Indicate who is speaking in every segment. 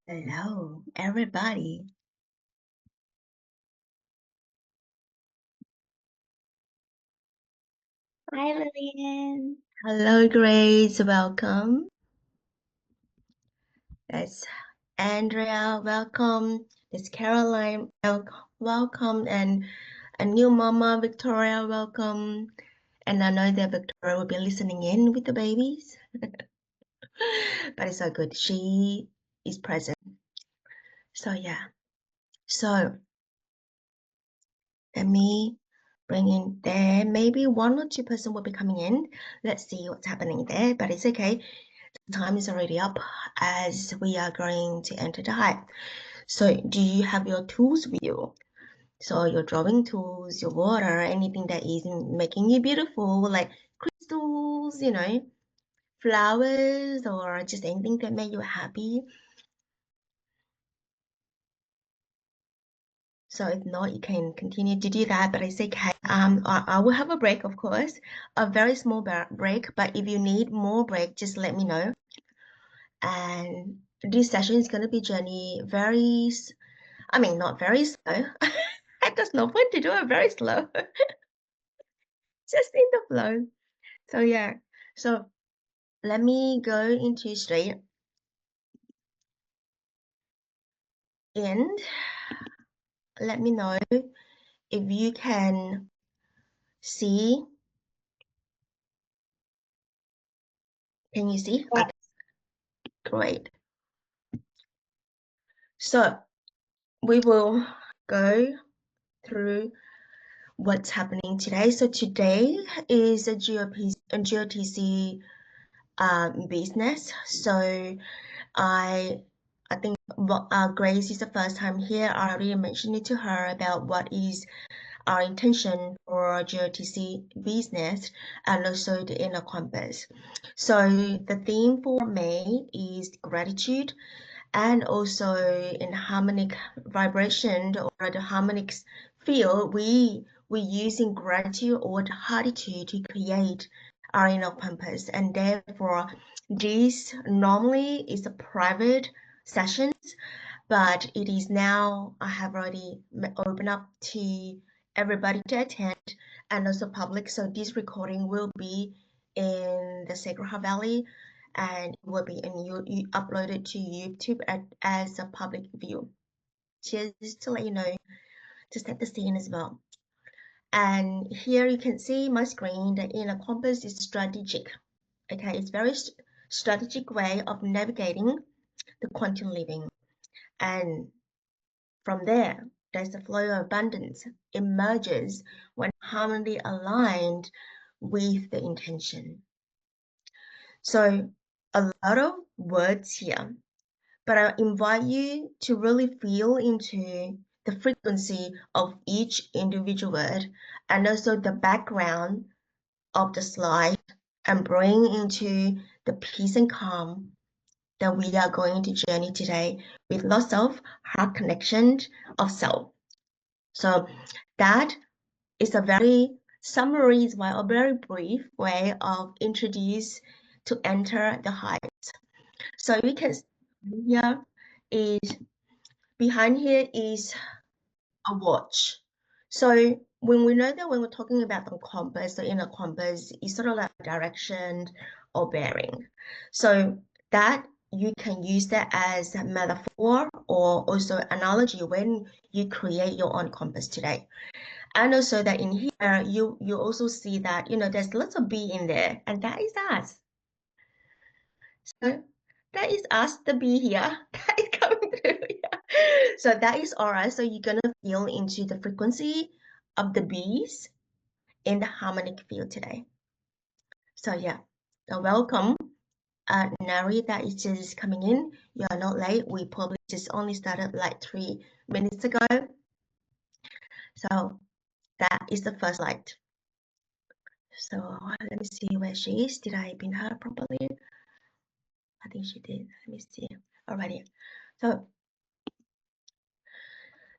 Speaker 1: Hello, everybody.
Speaker 2: Hi, Lillian.
Speaker 1: Hello, Grace. Welcome. That's Andrea. Welcome. That's Caroline. Welcome. And a new mama, Victoria. Welcome. And I know that Victoria will be listening in with the babies, but it's so good. She is present. So, yeah. So, let me bring in there. Maybe 1 or 2 person will be coming in. Let's see what's happening there, but it's okay. Time is already up as we are going to enter the hive. So do you have your tools with you? So your drawing tools, your water, anything that is making you beautiful, like crystals, flowers, or just anything that make you happy. So if not, you can continue to do that, but it's okay. I will have a break, of course, a very small break, but if you need more break, just let me know. And this session is going to be journey not very slow. There's no point to do it very slow. Just in the flow. So yeah. So let me go into straight and let me know if you can see. Can you see?
Speaker 2: Yeah.
Speaker 1: Okay, great. So we will go through what's happening today. So today is a GOTC business. So I think Grace is the first time here. I already mentioned it to her about what is our intention for GOTC business and also the inner compass. So the theme for May is gratitude and also in harmonic vibration or the harmonics field, we using gratitude or the heartitude to create our inner compass, and therefore this normally is a private sessions, but it is now I have already opened up to everybody to attend and also public. So this recording will be in the Sacred Heart Valley and it will be you uploaded to YouTube as a public view. Just to let you know, to set the scene as well. And here you can see my screen. The inner compass is strategic. Okay, it's very strategic way of navigating the quantum living. And from there, there's a flow of abundance emerges when harmony aligned with the intention. So a lot of words here, but I invite you to really feel into the frequency of each individual word and also the background of the slide and bring into the peace and calm that we are going to journey today with lots of heart connection of self. So that is a very summary, a very brief way of introduce to enter the heights. So we can see here is behind here is a watch. So when we know that when we're talking about the compass, the inner compass is sort of like direction or bearing. So that you can use that as a metaphor or also analogy when you create your own compass today. And also that in here, you also see that, there's lots of bee in there, and that is us. So that is us, the bee here, that is coming through here. So that is aura. So you're gonna feel into the frequency of the bees in the harmonic field today. So yeah, so welcome. Nari, that is just coming in. You are not late. We probably just only started like 3 minutes ago. So that is the first light. So let me see where she is. Did I pin her properly? I think she did. Let me see. Alrighty. So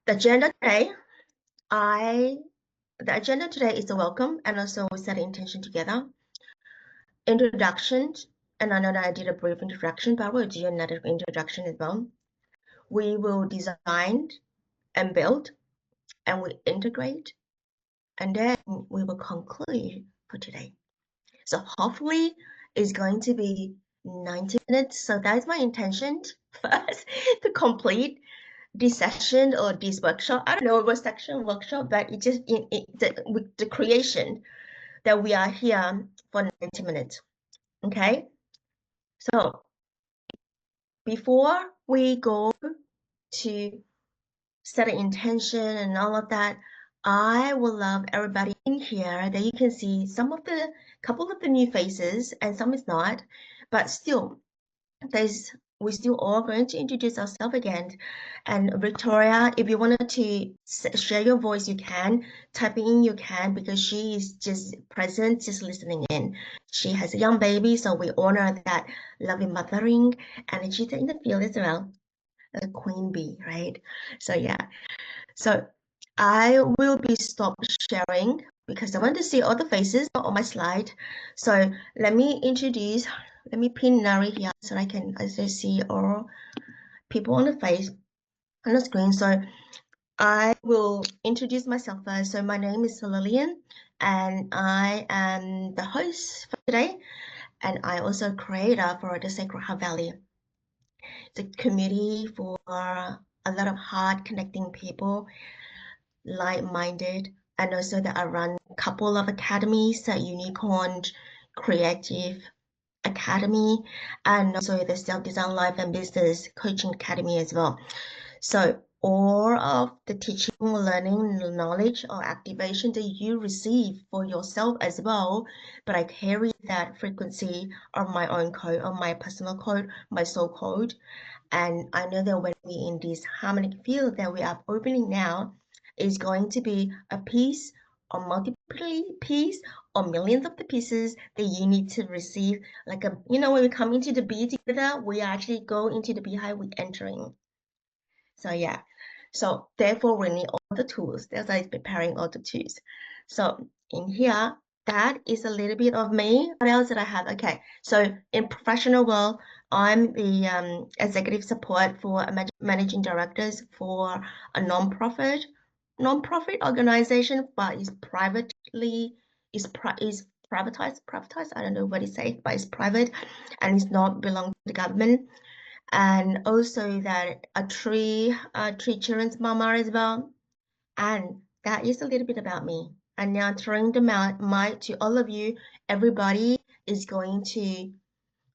Speaker 1: the agenda today, the agenda today is a welcome and also we set intention together. Introduction, and I know that I did a brief introduction, but I will do another introduction as well. we will design and build, and we integrate, and then we will conclude for today. So hopefully it's going to be 90 minutes. So that's my intention first to complete this session or this workshop. I don't know what section workshop, but it just with the creation that we are here for 90 minutes. Okay. So before we go to set an intention and all of that, I would love everybody in here that you can see some of the couple of the new faces and some is not, but still we're still all going to introduce ourselves again. And Victoria, if you wanted to share your voice, you can. Typing in, you can, because she is just present, just listening in. She has a young baby, so we honor that loving mothering, and she's in the field as well, a queen bee, right? So yeah, so I will be stop sharing because I want to see all the faces on my slide. So let me pin Nari here so I can see all people on the face on the screen. So I will introduce myself first. So my name is Lillian and I am the host for today. And I also creator for the Sacred Heart Valley. It's a community for a lot of heart connecting people, like-minded, and also that I run a couple of academies, Unicorn Creative Academy, and also the Self-Design Life and Business Coaching Academy as well. So all of the teaching, learning, knowledge, or activation that you receive for yourself as well, but I carry that frequency of my own code, of my personal code, my soul code. And I know that when we in this harmonic field that we are opening now is going to be a piece or multiple piece or millions of the pieces that you need to receive. Like when we come into the bee together, we actually go into the beehive, we entering. So yeah, so therefore we need all the tools. That's why I'm preparing all the tools. So in here, that is a little bit of me. What else did I have? Okay, so in professional world, I'm the executive support for managing directors for a non-profit organization, but is privately is privatized. I don't know what it says, but it's private and it's not belong to the government. And also that a three children's mama as well. And that is a little bit about me. And now throwing the mic to all of you, everybody is going to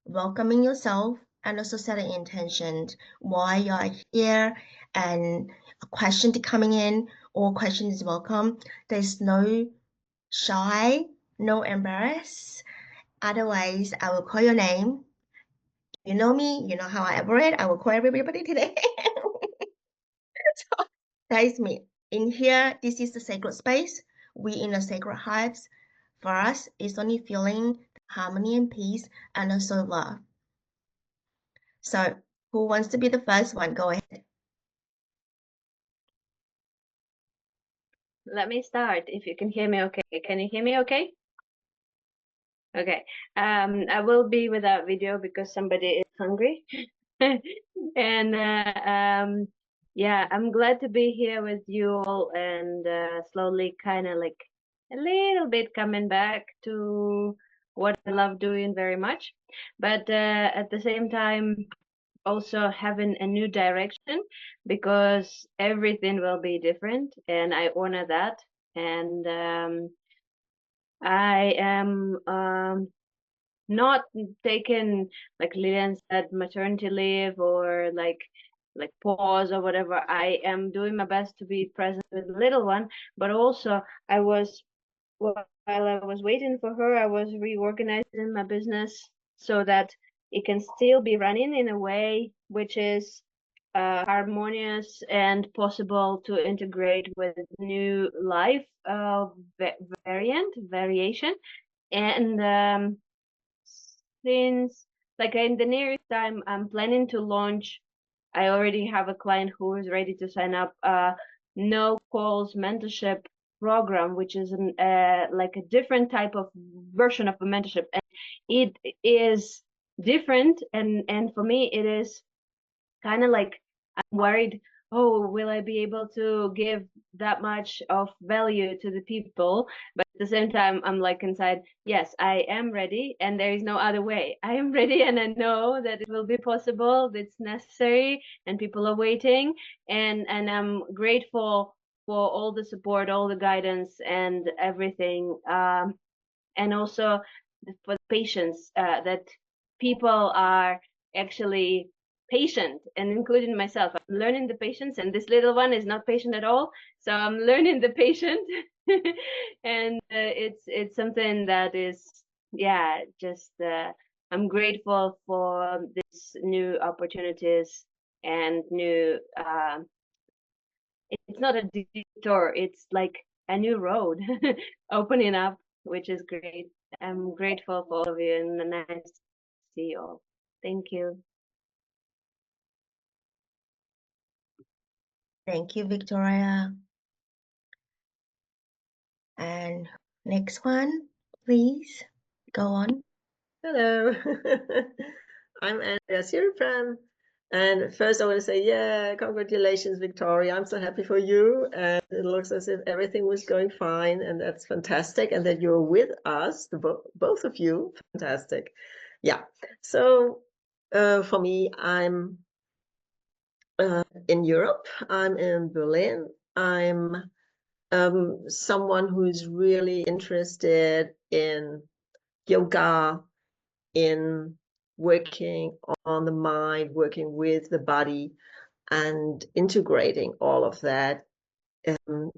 Speaker 1: welcoming yourself and also setting intention why you're here, and a question to coming in, all questions is welcome. There's no shy, no embarrass. Otherwise, I will call your name. You know me, you know how I operate. I will call everybody today. So that is me. In here, this is the sacred space. We in the sacred hives. For us, it's only feeling harmony and peace and also love. So who wants to be the first one? Go ahead.
Speaker 2: Let me start if you can hear me okay. Can you hear me okay? Okay. I will be without video because somebody is hungry. And yeah, I'm glad to be here with you all and slowly kind of like a little bit coming back to what I love doing very much. But at the same time, also having a new direction because everything will be different and I honor that. And I am not taking, like Lilian said, maternity leave or like pause or whatever. I am doing my best to be present with the little one, but also while I was waiting for her, I was reorganizing my business so that it can still be running in a way which is harmonious and possible to integrate with new life variation. And since like in the nearest time, I'm planning to launch. I already have a client who is ready to sign up no calls mentorship program, which is like a different type of version of a mentorship, and it is different. And for me, it is kind of like I'm worried, oh, will I be able to give that much of value to the people? But at the same time, I'm like inside, yes, I am ready, and there is no other way. I am ready, and I know that it will be possible, it's necessary, and people are waiting. And I'm grateful for all the support, all the guidance, and everything. And also for the patience, that people are actually patient, and including myself. I'm learning the patience, and this little one is not patient at all. So I'm learning the patience, and it's something that is, yeah, just I'm grateful for these new opportunities and new. It's not a detour; it's like a new road opening up, which is great. I'm grateful for all of you, and nice to see you all. Thank you.
Speaker 1: Thank you, Victoria. And next one, please go on.
Speaker 3: Hello, I'm Andrea Siripram. And first I want to say, yeah, congratulations, Victoria. I'm so happy for you. And it looks as if everything was going fine, and that's fantastic. And that you're with us, both of you, fantastic. Yeah, so for me, I'm in Europe. I'm in Berlin. I'm someone who's really interested in yoga, in working on the mind, working with the body, and integrating all of that,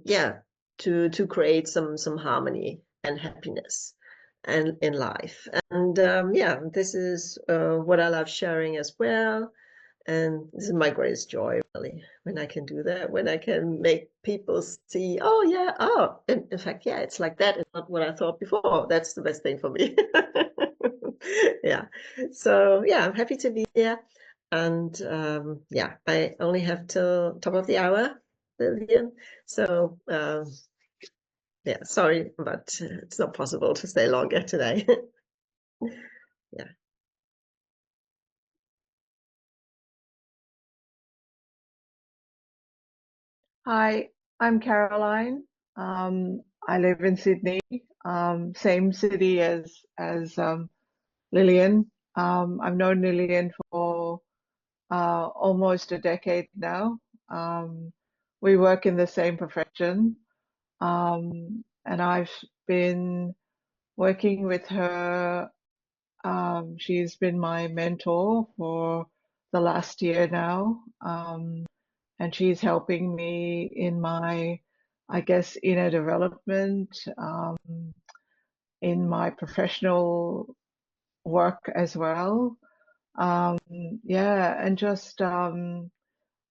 Speaker 3: yeah, to create some harmony and happiness and in life. And yeah, this is what I love sharing as well. And this is my greatest joy, really, when I can do that, when I can make people see, oh, yeah, oh, in fact, yeah, it's like that. It's not what I thought before. That's the best thing for me. Yeah. So, yeah, I'm happy to be here. And yeah, I only have till top of the hour, Lillian. So, yeah, sorry, but it's not possible to stay longer today. Yeah.
Speaker 4: Hi, I'm Caroline. I live in Sydney, same city as Lillian. I've known Lillian for almost a decade now. We work in the same profession, and I've been working with her. She's been my mentor for the last year now. And she's helping me in my, I guess, inner development, in my professional work as well. Yeah, and just I'm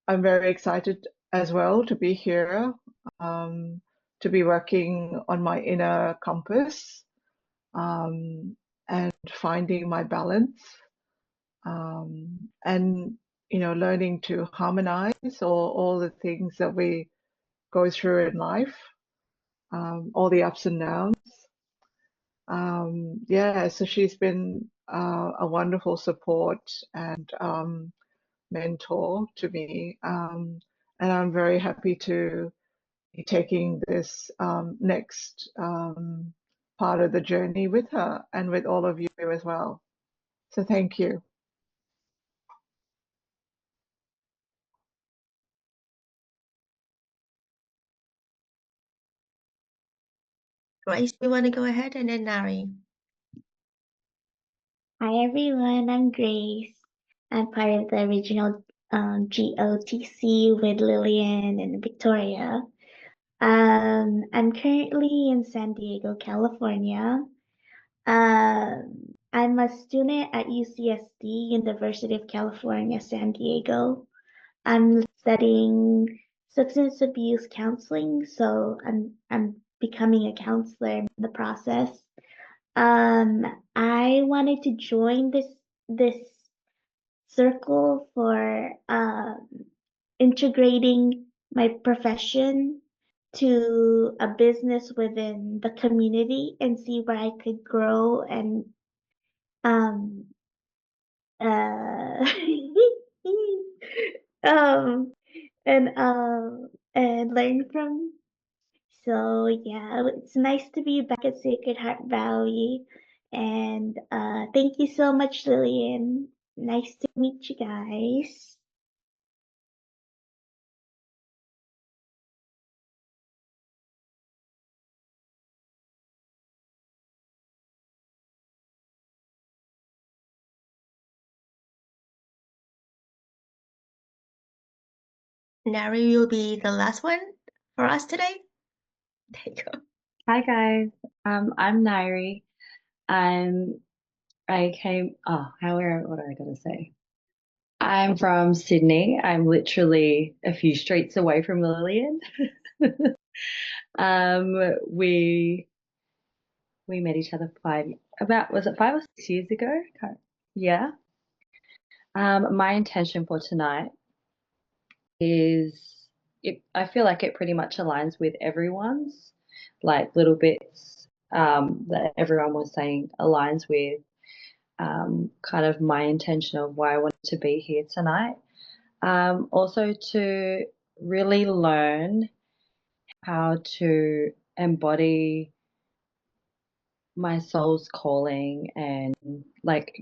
Speaker 4: very excited as well to be here, to be working on my inner compass, and finding my balance, and learning to harmonize all the things that we go through in life, all the ups and downs. Yeah, so she's been a wonderful support and mentor to me. And I'm very happy to be taking this next part of the journey with her and with all of you as well. So thank you.
Speaker 1: Grace, you want to go ahead, and then Nari?
Speaker 5: Hi everyone, I'm Grace. I'm part of the original GOTC with Lillian and Victoria. I'm currently in San Diego, California. I'm a student at UCSD, University of California, San Diego. I'm studying substance abuse counseling, so I'm becoming a counselor in the process. I wanted to join this circle for integrating my profession to a business within the community and see where I could grow and uh um, and learn from. So yeah, it's nice to be back at Sacred Heart Valley, and thank you so much, Lillian. Nice to meet you guys.
Speaker 1: Nari will be the last one for us today. There you go.
Speaker 6: Hi guys, I'm Nairi. I came. What do I gotta say? I'm from Sydney. I'm literally a few streets away from Lillian. We met each other was it 5 or 6 years ago? Yeah. My intention for tonight is I feel like it pretty much aligns with everyone's, like little bits that everyone was saying aligns with kind of my intention of why I wanted to be here tonight. Also to really learn how to embody my soul's calling and like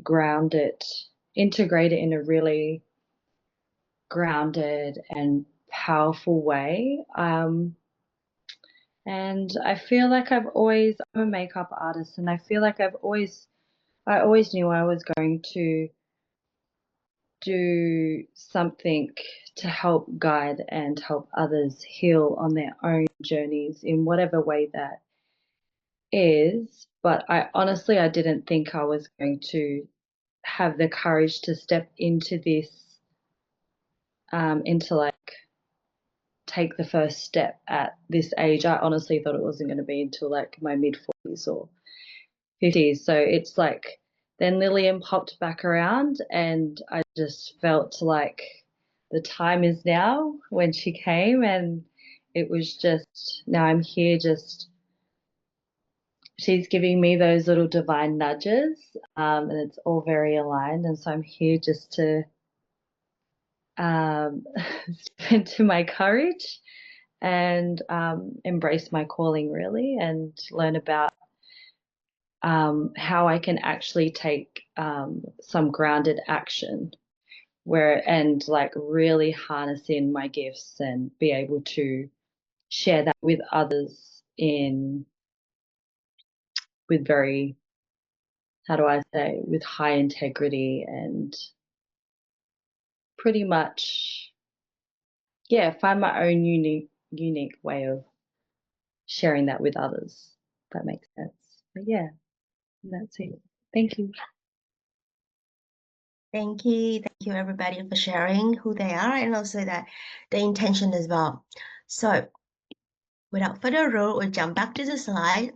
Speaker 6: integrate it in a really grounded and powerful way. And I feel like I'm a makeup artist, and I feel like I always knew I was going to do something to help guide and help others heal on their own journeys in whatever way that is. But I didn't think I was going to have the courage to step into this, into like take the first step at this age. I honestly thought it wasn't going to be until like my mid 40s or 50s. So it's like then Lillian popped back around, and I just felt like the time is now when she came, and it was just now I'm here. Just she's giving me those little divine nudges, and it's all very aligned. And so I'm here just to step into my courage and embrace my calling really, and learn about how I can actually take some grounded action and like really harness in my gifts and be able to share that with others with very, how do I say, with high integrity and pretty much, yeah, find my own unique way of sharing that with others. If that makes sense. But yeah, that's it. Thank you.
Speaker 1: Thank you everybody for sharing who they are and also that the intention as well. So without further ado, we'll jump back to the slide.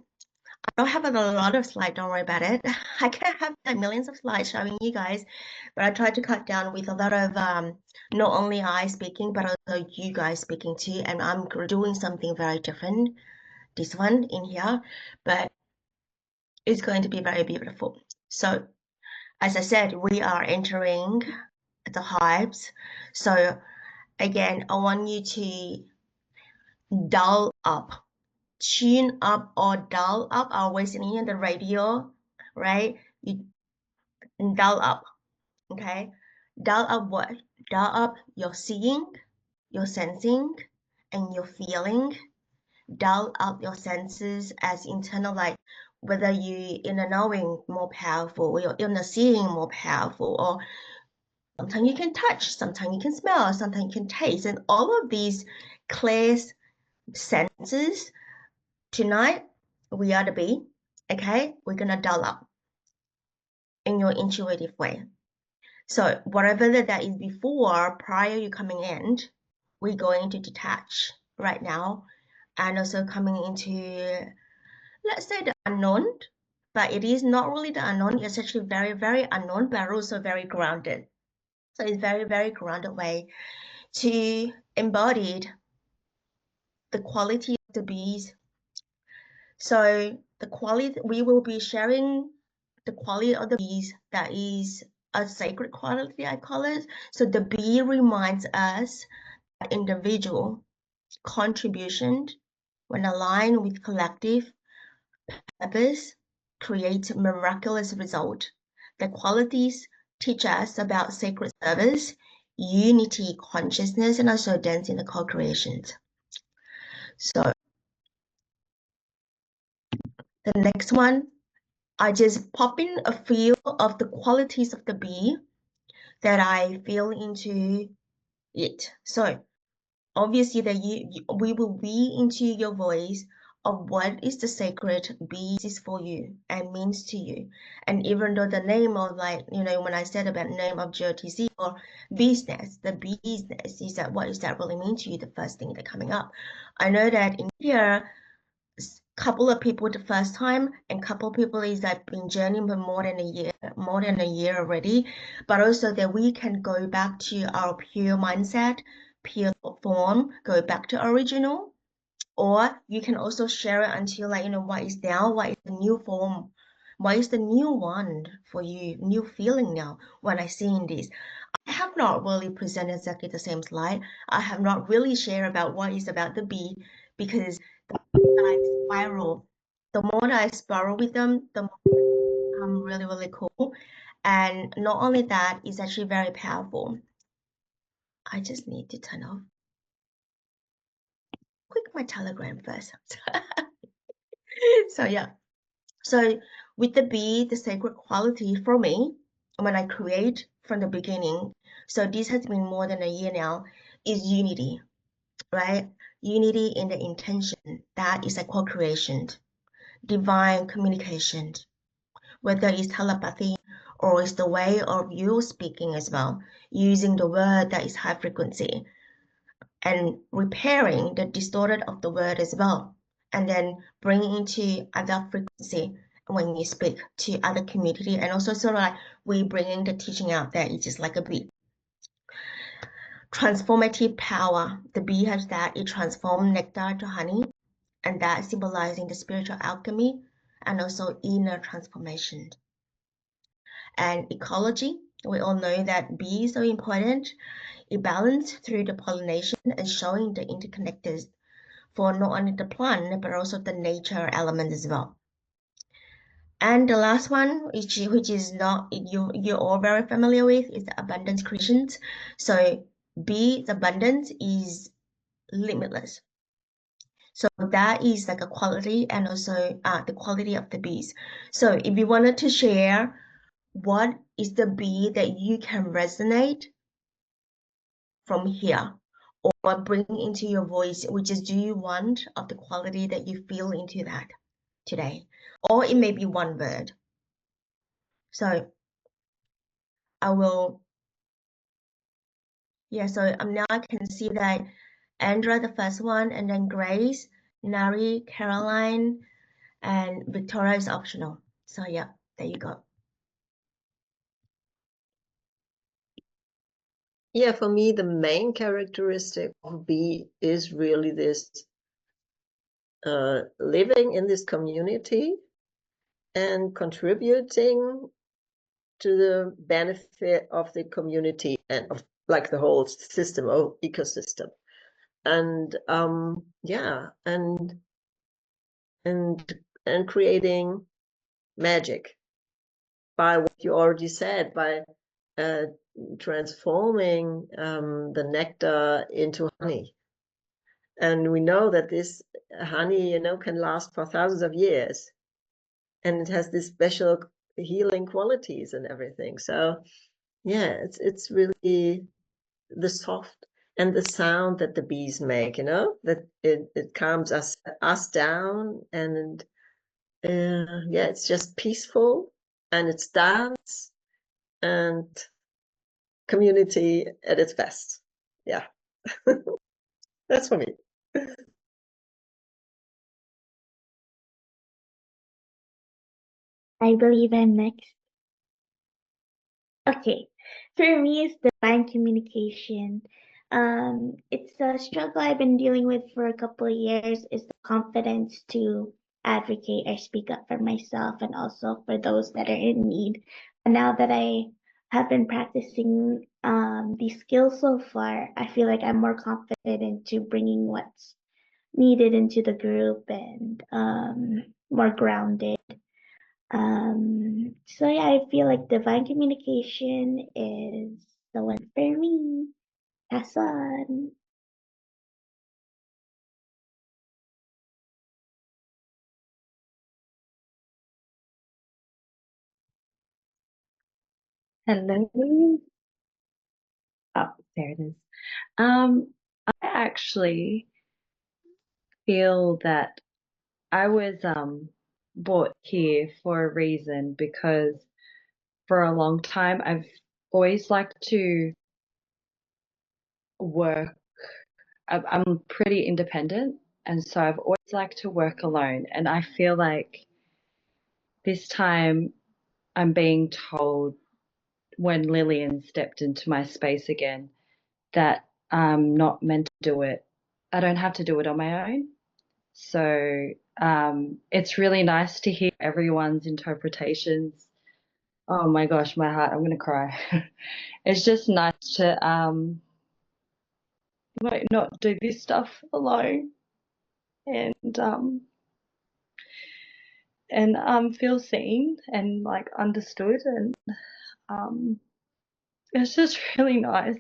Speaker 1: I don't have a lot of slides, don't worry about it. I can have like millions of slides showing you guys, but I try to cut down with a lot of not only I speaking, but also you guys speaking too. And I'm doing something very different, this one in here, but it's going to be very beautiful. So as I said, we are entering the hives. So again, I want you to dial up, tune up or dial up. I always in the radio, right? You dial up, okay? Dial up what? Dial up your seeing, your sensing, and your feeling. Dial up your senses as internal, like whether you in a knowing more powerful or you're in a seeing more powerful, or sometimes you can touch, sometimes you can smell, sometimes you can taste, and all of these clear senses. Tonight we are the bee, okay? We're gonna dial up in your intuitive way. So whatever that is before, prior you coming in, we're going to detach right now, and also coming into, let's say, the unknown, but it is not really the unknown. It's actually very, very unknown, but also very grounded. So it's very, very grounded way to embody the quality of the bees. So the quality, we will be sharing the quality of the bees that is a sacred quality, I call it. So the bee reminds us that individual contribution, when aligned with collective purpose, create miraculous result. The qualities teach us about sacred service, unity, consciousness, and also dance in the co-creations. So the next one, I just pop in a few of the qualities of the bee that I feel into it. So obviously that we will be into your voice of what is the sacred bees is for you and means to you. And even though the name of, like, you know, when I said about name of GOTC or BEES.NEST, the BEES.NEST is that, what does that really mean to you? The first thing that coming up. I know that in here, couple of people the first time and couple of people is like been journeying for more than a year already, but also that we can go back to our pure mindset, pure form, go back to original, or you can also share it until, like, you know, what is now, what is the new form, what is the new one for you, new feeling now when I see in this. I have not really presented exactly the same slide. I have not really shared about what is about the bee, because the more that I spiral with them, the more they become really, really cool. And not only that, it's actually very powerful. I just need to turn off quick my Telegram first. So yeah. So with the bee, the sacred quality for me, when I create from the beginning, so this has been more than a year now, is unity, right? Unity in the intention. That is a co-creation, divine communication, whether it's telepathy or it's the way of you speaking as well, using the word that is high frequency and repairing the distorted of the word as well, and then bringing into other frequency when you speak to other community, and also sort of like we bringing the teaching out there. It's just like a bee. Transformative power. The bee has that. It transforms nectar to honey, and that symbolizing the spiritual alchemy and also inner transformation. And ecology, we all know that bees are important. It balances through the pollination and showing the interconnectors for not only the plant but also the nature element as well. And the last one, which is not you're all very familiar with, is the abundance creations. So bees abundance is limitless. So that is like a quality, and also the quality of the bees. So if you wanted to share what is the bee that you can resonate from here, or bring into your voice, which is, do you want of the quality that you feel into that today? Or it may be one word. So I will, yeah, so now I can see that Andra, the first one, and then Grace, Nari, Caroline, and Victoria is optional. So yeah, there you go.
Speaker 3: Yeah, for me, the main characteristic of bee is really this living in this community and contributing to the benefit of the community and of like the whole system or ecosystem. And yeah, and creating magic by what you already said, by transforming the nectar into honey. And we know that this honey, you know, can last for thousands of years, and it has this special healing qualities and everything. So yeah, it's really the soft and the sound that the bees make, you know, that it calms us down, and yeah, it's just peaceful, and it's dance and community at its best. Yeah. That's for me.
Speaker 5: I believe I'm next. Okay, for me, it's divine communication. It's a struggle I've been dealing with for a couple of years. Is the confidence to advocate or speak up for myself and also for those that are in need. And now that I have been practicing these skills so far, I feel like I'm more confident into bringing what's needed into the group and more grounded. So yeah, I feel like divine communication is the one for me. Pass on.
Speaker 6: Hello. Oh, there it is. I actually feel that I was brought here for a reason, because for a long time I've always liked to work. I'm pretty independent, and so I've always liked to work alone. And I feel like this time I'm being told, when Lillian stepped into my space again, that I'm not meant to do it. I don't have to do it on my own. So it's really nice to hear everyone's interpretations. Oh my gosh, my heart, I'm going to cry. It's just nice to not do this stuff alone, and feel seen and like understood, and it's just really nice.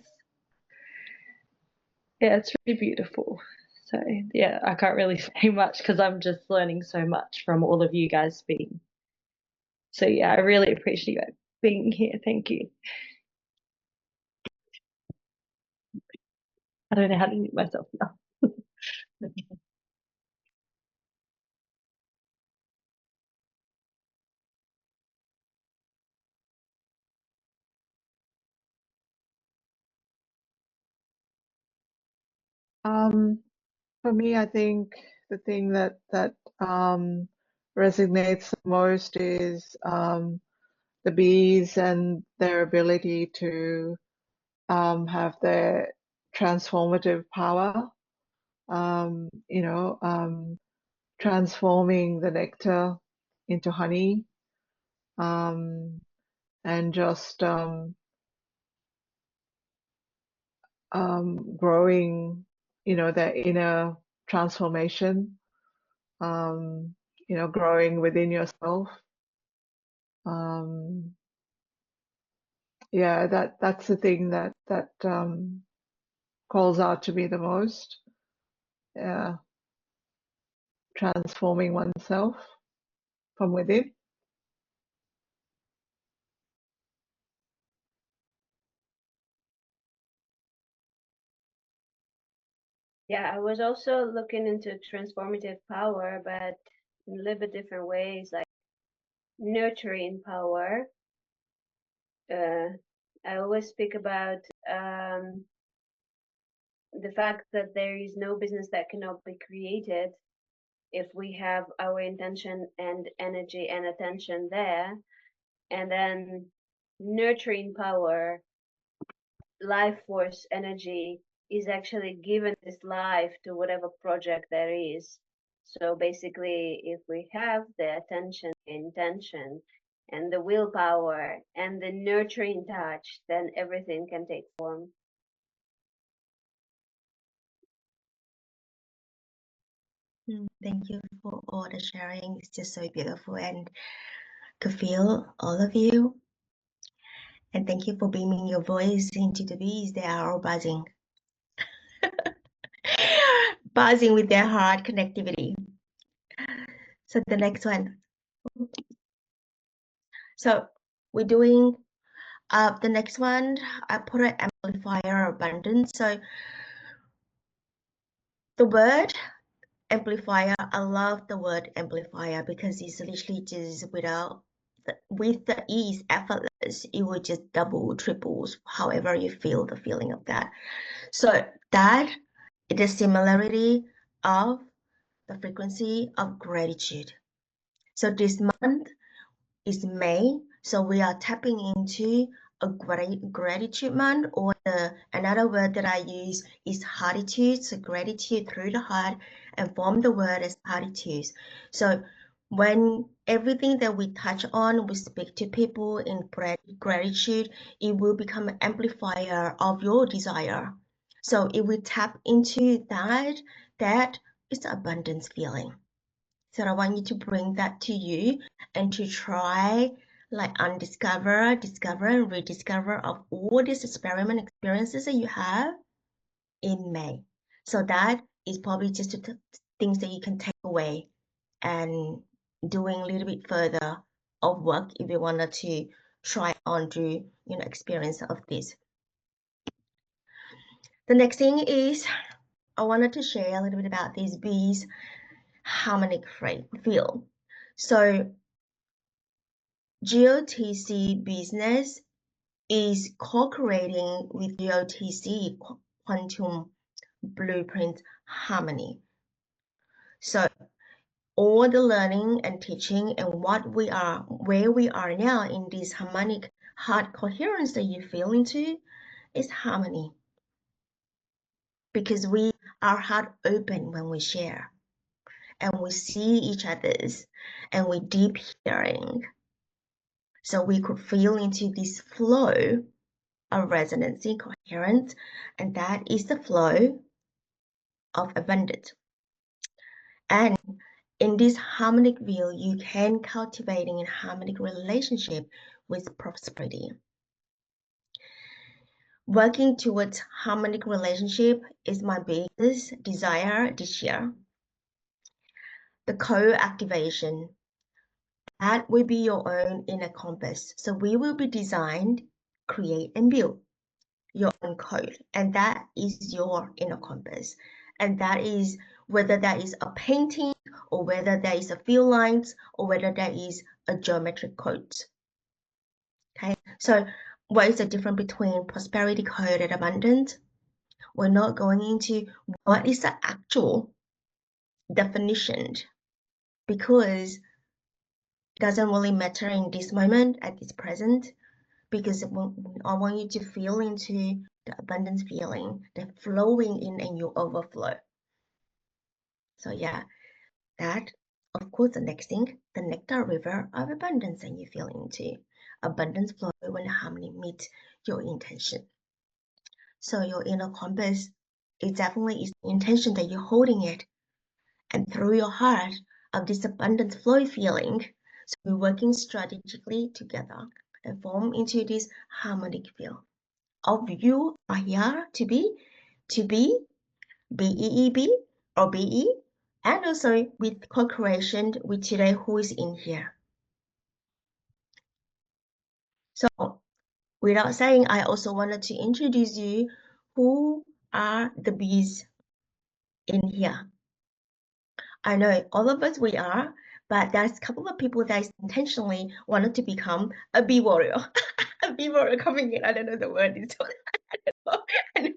Speaker 6: Yeah, it's really beautiful. So yeah, I can't really say much because I'm just learning so much from all of you guys speaking. So yeah, I really appreciate being here. Thank you. I don't know how to mute myself now.
Speaker 4: For me, I think the thing that resonates the most is the bees and their ability to have their transformative power. Transforming the nectar into honey, and just growing, their inner transformation, growing within yourself. Yeah, that's the thing that calls out to me the most. Yeah, transforming oneself from within.
Speaker 2: Yeah, I was also looking into transformative power, but in a little bit different ways, like nurturing power. I always speak about the fact that there is no business that cannot be created if we have our intention and energy and attention there. And then nurturing power, life force energy, is actually given this life to whatever project there is. So basically, if we have the attention, intention, and the willpower and the nurturing touch, then everything can take form.
Speaker 1: Thank you for all the sharing. It's just so beautiful and could feel all of you. And thank you for beaming your voice into the bees. They are all buzzing. Buzzing with their heart connectivity. So the next one. So we're doing the next one. I put an amplifier abundance. So the word amplifier, I love the word amplifier because it's literally just with the ease, effortless, it would just double, triples, however you feel the feeling of that. So that is the similarity of the frequency of gratitude. So this month is May, so we are tapping into a great gratitude month, or another word that I use is heartitude. So gratitude through the heart, and form the word as heartitude. So when everything that we touch on, we speak to people in gratitude, it will become an amplifier of your desire. So if we tap into that, that is the abundance feeling. So I want you to bring that to you and to try like undiscover, discover, and rediscover of all these experiment experiences that you have in May. So that is probably just the things that you can take away and doing a little bit further of work if you wanted to try on do experience of this. The next thing is I wanted to share a little bit about this BEES harmonic field. So GOTC BEES.NEST is co-creating with GOTC Quantum Blueprint Harmony. So all the learning and teaching and where we are now in this harmonic heart coherence that you feel into is harmony. Because we our heart open when we share and we see each other's and we deep hearing. So we could feel into this flow of resonancy, coherence, and that is the flow of abundance. And in this harmonic view, you can cultivating a harmonic relationship with prosperity. Working towards harmonic relationship is my biggest desire this year. The co-activation, that will be your own inner compass. So we will be designed, create, and build your own code, and that is your inner compass. And that is whether that is a painting or whether that is a few lines or whether that is a geometric code. Okay, so what is the difference between prosperity code and abundance? We're not going into what is the actual definition because it doesn't really matter in this moment at this present, because I want you to feel into the abundance feeling, the flowing in and you overflow. So yeah, that, of course, the next thing, the nectar river of abundance and you feel into. Abundance flow when harmony meets your intention. So your inner compass, it definitely is the intention that you're holding it. And through your heart of this abundance flow feeling, so we're working strategically together and form into this harmonic field. Of you are here to be, BEEB or BE, and also with co-creation with today who is in here. So without saying, I also wanted to introduce you who are the bees in here. I know all of us we are, but there's a couple of people that intentionally wanted to become a bee warrior. A bee warrior coming in, I don't know the word is. Okay,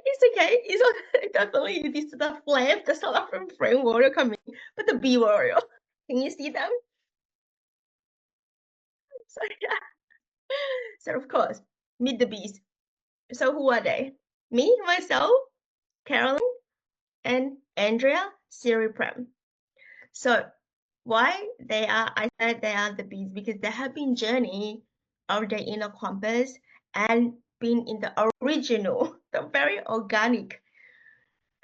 Speaker 1: it's okay. It's okay. Definitely this is the flame, the South African flame warrior coming, but the bee warrior. Can you see them? So yeah. So of course, meet the bees. So who are they? Me, myself, Carolyn, and Andrea Siriprem. So why they are, I said they are the bees because they have been journey of the inner compass and been in the original, the very organic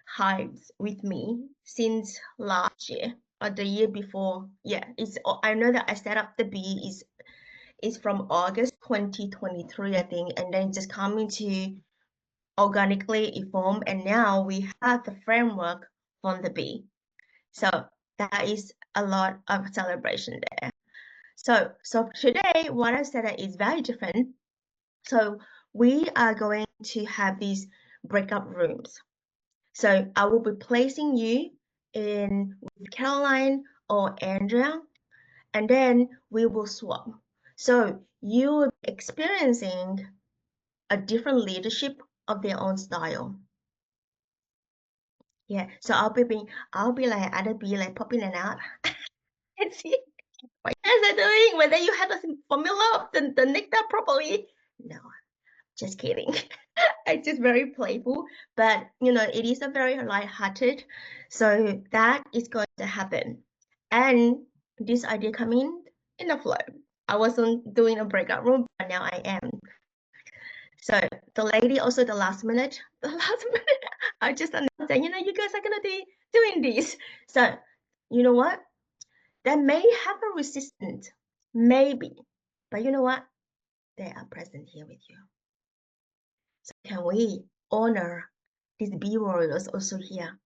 Speaker 1: hives with me since last year or the year before. Yeah, I know that I set up the bee is from August 2023, I think, and then just coming to organically evolve, and now we have the framework from the bee. So that is a lot of celebration there. So today, what I said is very different. So we are going to have these breakup rooms. So I will be placing you in with Caroline or Andrea, and then we will swap. So you will be experiencing a different leadership of their own style. Yeah, so I'll be like, I'll be like popping in and out and see what you guys are doing, whether you have a formula of the nectar properly. No, just kidding. It's just very playful, but it is a very light-hearted. So that is going to happen. And this idea come in the flow. I wasn't doing a breakout room, but now I am. So the lady also the last minute, I just announced that, you guys are gonna be doing this. So you know what? They may have a resistance, maybe, but you know what? They are present here with you. So can we honor these bee warriors also here?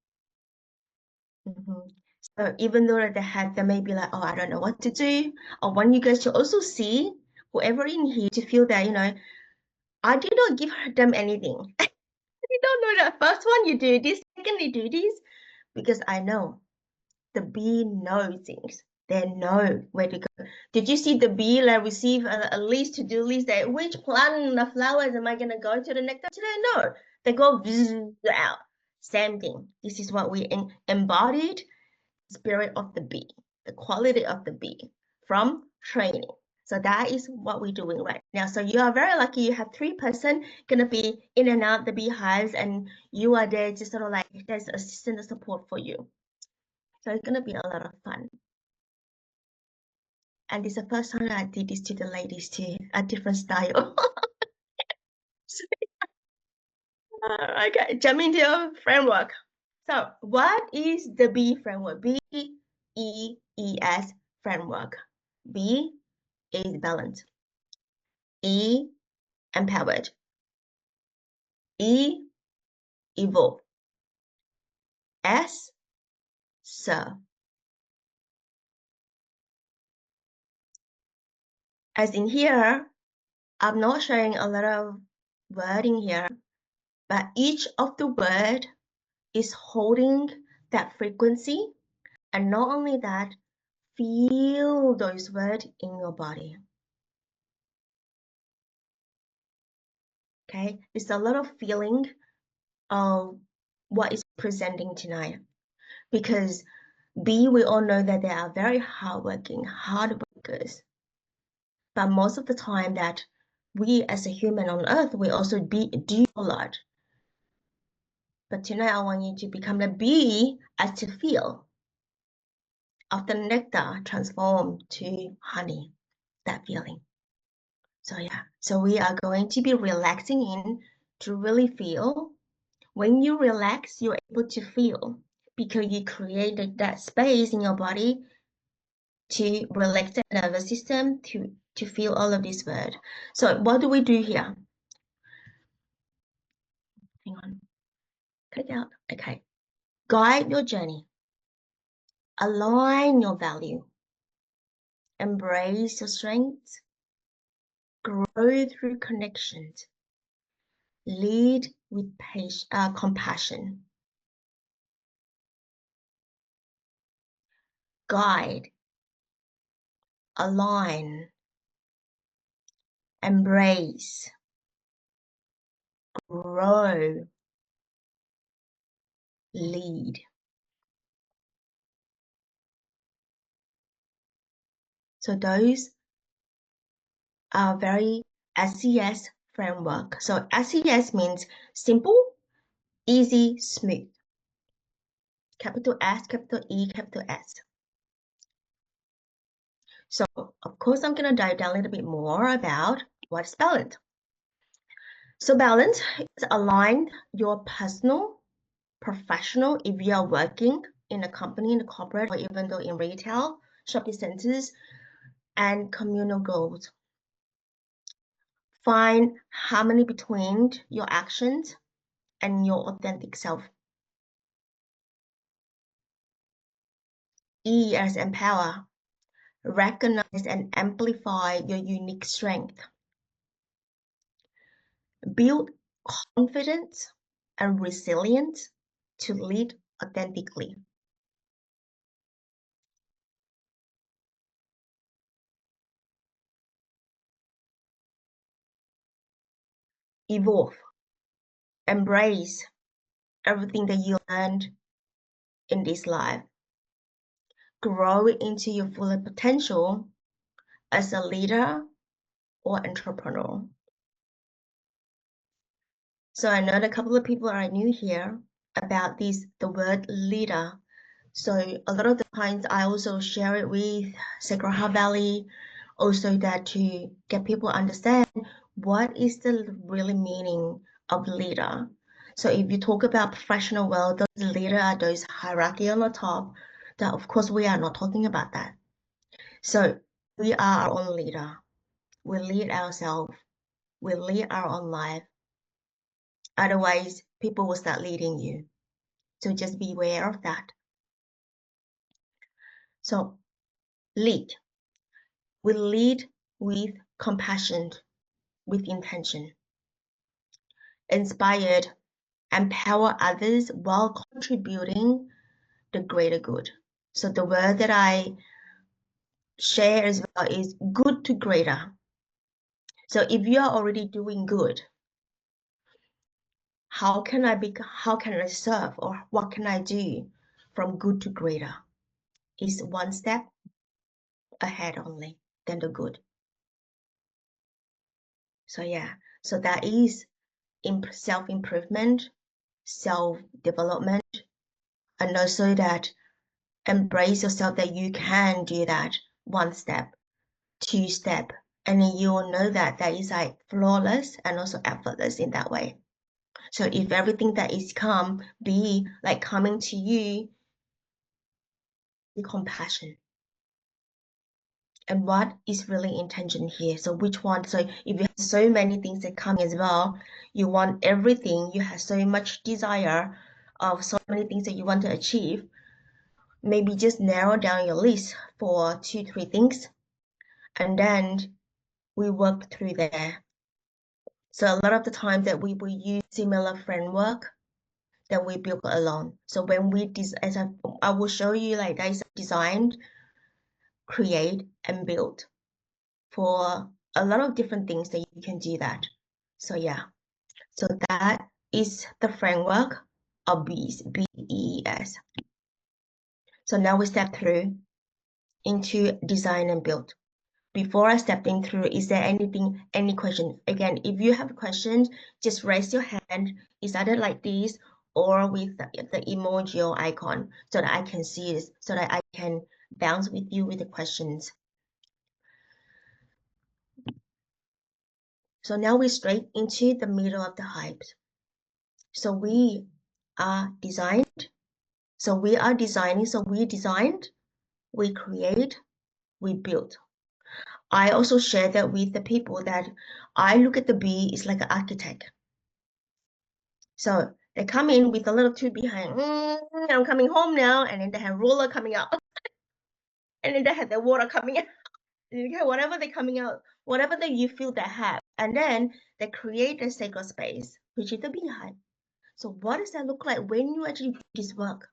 Speaker 1: So even though they may be like, oh, I don't know what to do. I want you guys to also see whoever in here to feel that, I did not give them anything. You don't know that first one you do this, second you do this, because I know the bee knows things. They know where to go. Did you see the bee receive a list, to-do list that which plant of flowers am I gonna go to the nectar today? No, they go out. Same thing. This is what we embodied spirit of the bee, the quality of the bee from training. So that is what we're doing right now. So you are very lucky. You have 3 person gonna be in and out the beehives, and you are there just sort of like there's assistant support for you. So it's gonna be a lot of fun. And this is the first time I did this to the ladies too, a different style. Okay, jump into your framework. So what is the B framework? BEES framework. B is balance. E, empowered. E, evolve. S, serve. As in here, I'm not showing a lot of wording here, but each of the word is holding that frequency. And not only that, feel those words in your body. Okay, it's a lot of feeling of what is presenting tonight, because B, we all know that they are very hardworking, hard workers, but most of the time that we as a human on earth, we also do a lot. But tonight I want you to become the B as to feel of the nectar transform to honey, that feeling. So yeah, so we are going to be relaxing in to really feel. When you relax, you're able to feel, because you created that space in your body to relax the nervous system to feel all of this word. So what do we do here? Hang on, click out. Okay, guide your journey, align your value, embrace your strengths, grow through connections, lead with compassion, guide, align, embrace, grow, lead. So those are very SES framework. So SES means simple, easy, smooth. Capital S, capital E, capital S. So of course, I'm going to dive down a little bit more about what's balance. So balance is aligned your personal, professional, if you are working in a company, in a corporate, or even though in retail, shopping centers, and communal goals. Find harmony between your actions and your authentic self. E as empower. Recognize and amplify your unique strength. Build confidence and resilience to lead authentically. Evolve. Embrace everything that you learned in this life. Grow into your full potential as a leader or entrepreneur. So I know that a couple of people are new here about the word leader. So a lot of the times I also share it with Sacred Heart Valley, also that to get people understand what is the really meaning of leader. So if you talk about professional world, those leader are those hierarchy on the top, that of course we are not talking about that. So we are our own leader. We lead ourselves. We lead our own life. Otherwise, people will start leading you. So just be aware of that. So lead. We lead with compassion, with intention. Inspired, empower others while contributing the greater good. So the word that I share as well is good to greater. So if you are already doing good, how can I serve, or what can I do from good to greater? Is one step ahead only than the good. So yeah, so that is self-improvement, self-development, and also that embrace yourself that you can do that one step, two step, and then you will know that that is like flawless and also effortless in that way. So if everything that is be like coming to you, be compassion. And what is really intention here? So which one? So if you have so many things that come as well, you want everything, you have so much desire of so many things that you want to achieve, maybe just narrow down your list for 2-3 things, and then we work through there. So a lot of the time that we will use similar framework that we build alone. So when we as I will show you, like that is designed, create, and build for a lot of different things that you can do that. So yeah, so that is the framework of BEES, BEES. So now we step through into design and build. Before I step in through, is there any question? Again, if you have questions, just raise your hand. It's either like this or with the emoji or icon, so that I can see this, so that I can bounce with you with the questions. So now we're straight into the middle of the hype. So we are designed. So we are designing. So we designed, we create, we build. I also share that with the people that I look at the bee is like an architect. So they come in with a little tube behind, I'm coming home now, and then they have roller coming out. And then they have the water coming out. Okay, whatever they're coming out, whatever that you feel they have. And then they create a sacred space, which is the beehive. So what does that look like when you actually do this work?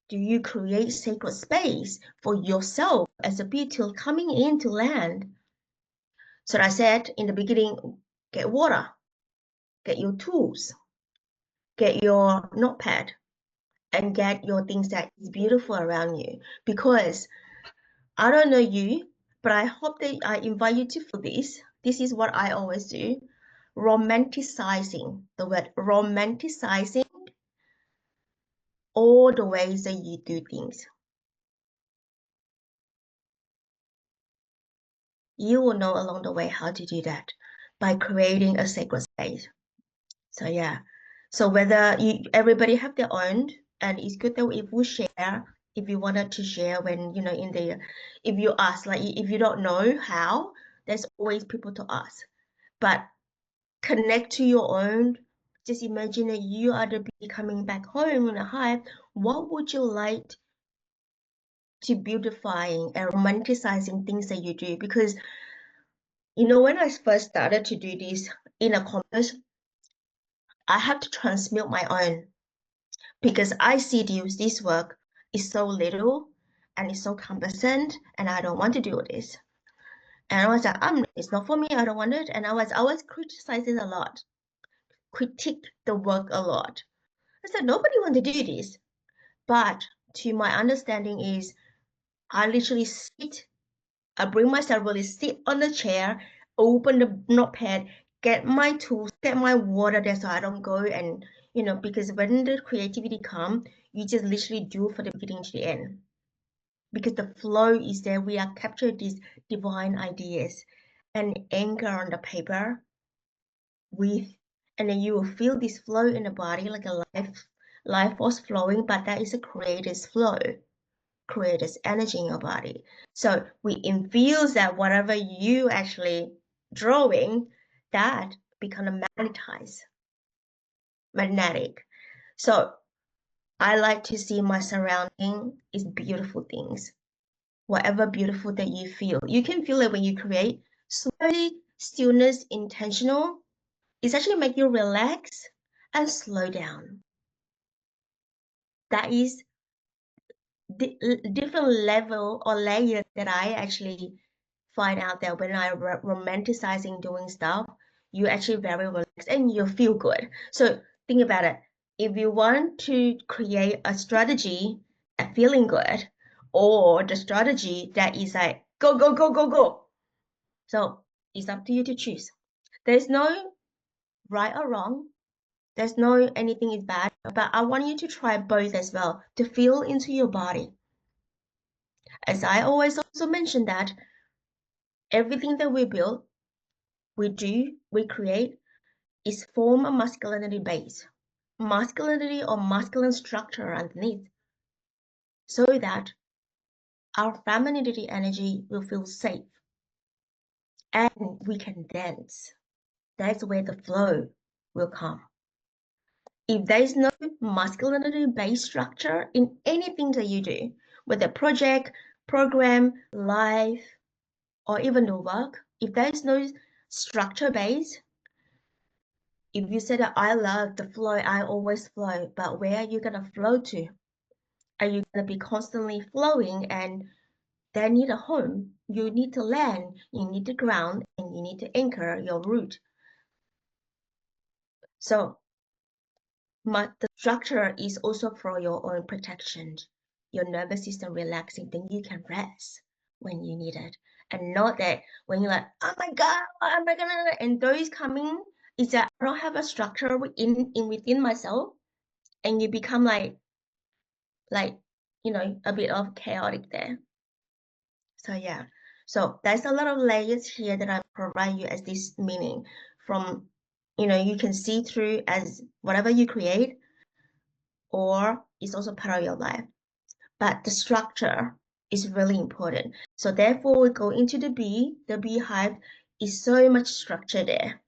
Speaker 1: Do you create sacred space for yourself as a beetle coming into land? So I said in the beginning, get water, get your tools, get your notepad, and get your things that is beautiful around you. Because I don't know you, but I hope that I invite you to feel this. This is what I always do. Romanticizing, the word romanticizing all the ways that you do things. You will know along the way how to do that by creating a sacred space. So yeah, so whether everybody have their own, and it's good that if we share, if you wanted to share when if you ask, like if you don't know how, there's always people to ask. But connect to your own. Just imagine that you are the bee coming back home in a hive. What would you like to beautifying and romanticizing things that you do? Because when I first started to do this in a compass, I have to transmute my own, because I see this work is so little and it's so cumbersome, and I don't want to do this. And I was like, it's not for me, I don't want it. And I was criticizing a lot, critique the work a lot. I said, nobody want to do this. But to my understanding is, I literally I bring myself really sit on the chair, open the notepad, get my tools, get my water there, so I don't go and, you know, because when the creativity come, you just literally do for the beginning to the end. Because the flow is there, we are captured these divine ideas and anchor on the paper with, and then you will feel this flow in the body like a life force flowing, but that is a creator's flow, creator's energy in your body. So we infuse that whatever you actually drawing, that become a magnetic. So I like to see my surrounding is beautiful things. Whatever beautiful that you feel. You can feel it when you create. Slowly, stillness, intentional. It's actually make you relax and slow down. That is the different level or layer that I actually find out that when I romanticizing doing stuff, you actually very relaxed and you feel good. So think about it. If you want to create a strategy at feeling good, or the strategy that is like go, go, go, go, go. So it's up to you to choose. There's no right or wrong. There's no anything is bad, but I want you to try both as well to feel into your body. As I always also mention that everything that we build, we do, we create is form a masculinity base, masculinity or masculine structure underneath, so that our femininity energy will feel safe and we can dance. That's where the flow will come. If there is no masculinity-based structure in anything that you do, whether project, program, life, or even the work, if there is no structure base, if you say that I love the flow, I always flow, but where are you gonna flow to? Are you gonna be constantly flowing and they need a home? You need to land, you need to ground, and you need to anchor your root. So the structure is also for your own protection, your nervous system relaxing, then you can rest when you need it. And not that when you're like, oh my God, what am I gonna, and those coming is that I don't have a structure within myself, and you become like, you know, a bit of chaotic there. So yeah, so there's a lot of layers here that I provide you as this meaning from, you know, you can see through as whatever you create, or it's also part of your life. But the structure is really important. So therefore, we go into the beehive is so much structure there.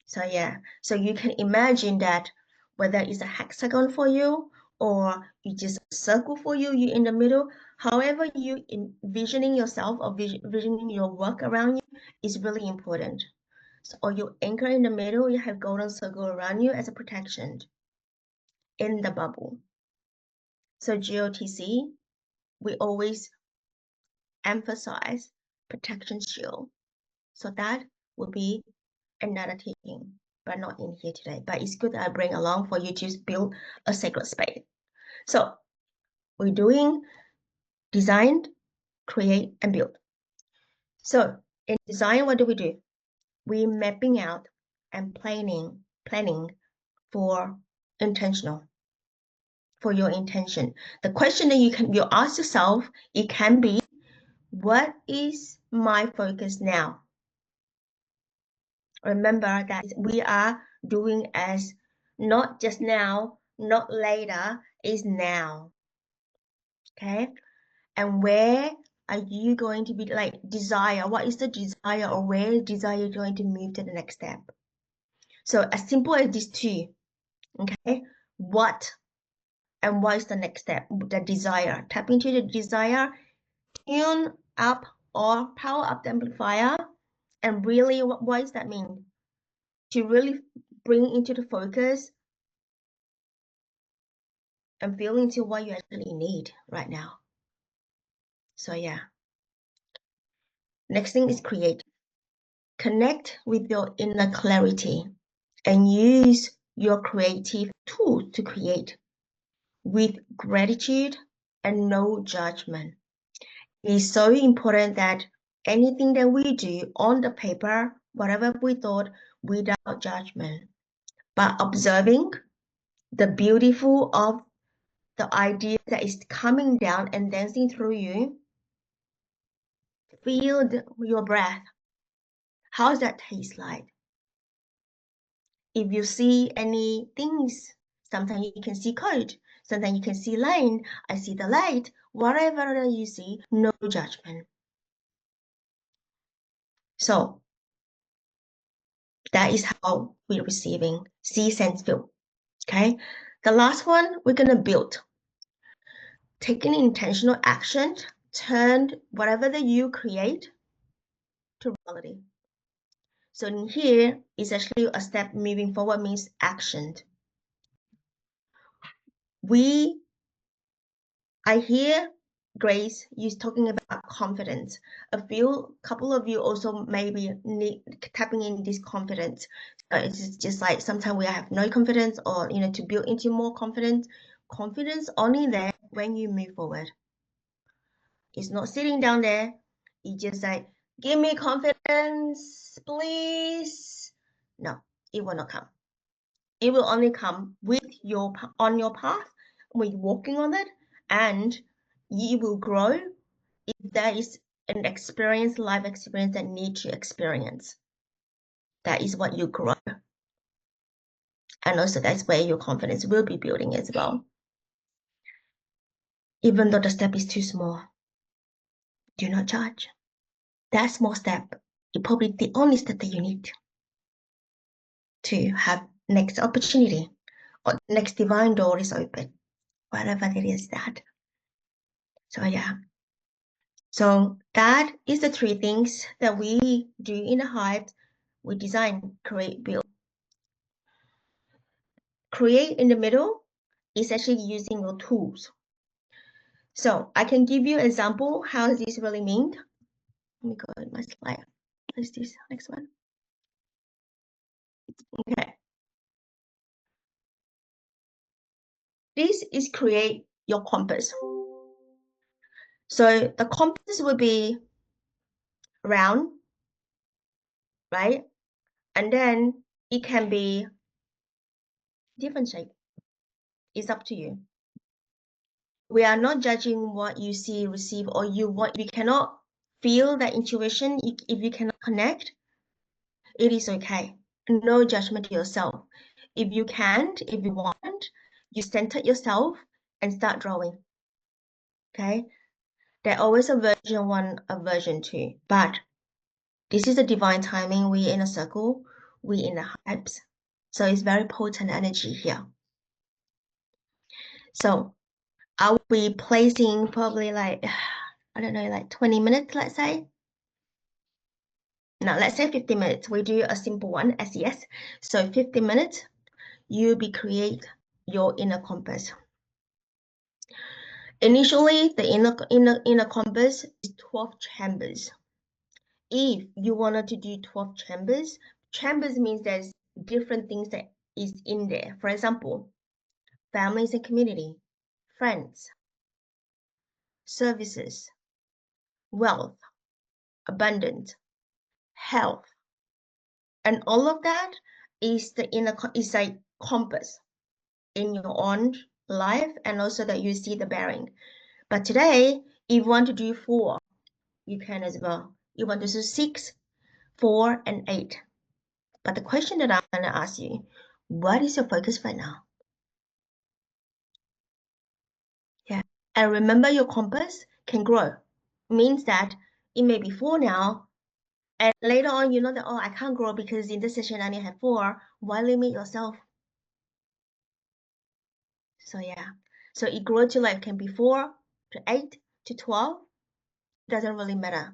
Speaker 1: So yeah, so you can imagine that whether it's a hexagon for you or it's just a circle for you, you in the middle, however you envisioning yourself or visioning your work around you is really important. So, or you anchor in the middle, you have golden circle around you as a protection in the bubble. So GOTC, we always emphasize protection shield. So that will be another teaching, but not in here today. But it's good that I bring along for you to build a sacred space. So we're doing design, create, and build. So in design, what do? We're mapping out and planning for intentional, for your intention. The question that you ask yourself, it can be, what is my focus now? Remember that we are doing as not just now, not later, is now. Okay? And where are you going to be, like, desire? What is the desire, or where desire you're going to move to the next step? So as simple as these two. Okay? What and what is the next step? The desire. Tap into the desire, tune up or power up the amplifier, and really what does that mean? To really bring into the focus and feel into what you actually need right now. So yeah. Next thing is create. Connect with your inner clarity and use your creative tools to create with gratitude and no judgment. It is so important that anything that we do on the paper whatever we thought, without judgment, but observing the beautiful of the idea that is coming down and dancing through you. Feel your breath. How does that taste like? If you see any things, sometimes you can see code, sometimes you can see line, I see the light, whatever you see, no judgment. So that is how we're receiving, see, sense, feel. Okay. The last one, we're going to build. Taking intentional action, turn whatever that you create to reality. So in here is actually a step moving forward, means action. I hear Grace, you talking about confidence. Couple of you also maybe need tapping in this confidence. It's just like sometimes we have no confidence, or to build into more confidence. Confidence only there when you move forward. It's not sitting down there. It's just like, give me confidence, please. No, it will not come. It will only come on your path, when you're walking on it, and you will grow if there is an life experience that needs to experience. That is what you grow. And also that's where your confidence will be building as well. Even though the step is too small, do not judge. That small step is probably the only step that you need to have next opportunity or next divine door is open, whatever it is that. So yeah. So that is the three things that we do in the Hive. We design, create, build. Create in the middle is actually using your tools. So I can give you an example how this really means. Let me go to my slide. What's this next one? Okay. This is create your compass. So the compass will be round, right? And then it can be different shape. It's up to you. We are not judging what you see, receive, or what you cannot feel that intuition. If you cannot connect, it is okay. No judgment to yourself. If you can't, if you want, you center yourself and start drawing. Okay? There's always a version 1, a version 2. But this is a divine timing. We're in a circle. We're in the hives. So it's very potent energy here. So I will be placing probably like, I don't know, like 20 minutes, let's say. Now, let's say 50 minutes. We do a simple one, SES. So 50 minutes, you'll be create your inner compass. Initially, the inner compass is 12 chambers. If you wanted to do 12 chambers means there's different things that is in there. For example, families and community, friends, services, wealth, abundance, health, and all of that is a compass in your own life, and also that you see the bearing. But today, if you want to do 4, you can as well. You want to do 6, 4, and 8. But the question that I'm going to ask you, what is your focus right now? Yeah. And remember, your compass can grow. Means that it may be 4 now, and later on you know that, oh, I can't grow because in this session I only have 4. Why limit yourself? So yeah. So it grows to like can be 4 to 8 to 12. Doesn't really matter.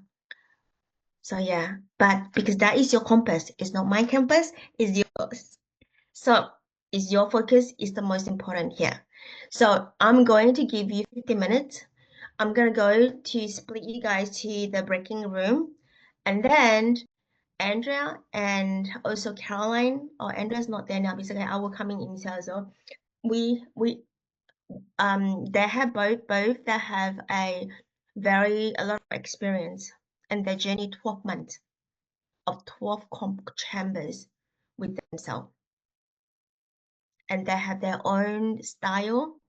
Speaker 1: So yeah, but because that is your compass, it's not my compass, it's yours. So is your focus is the most important here. So I'm going to give you 50 minutes. I'm going to go to split you guys to the breaking room, and then Andrea and also Caroline, or Andrea's not there now because okay, I will coming in so they have both that have a lot of experience, and their journey 12 months. of 12 chambers with themselves. And they have their own style,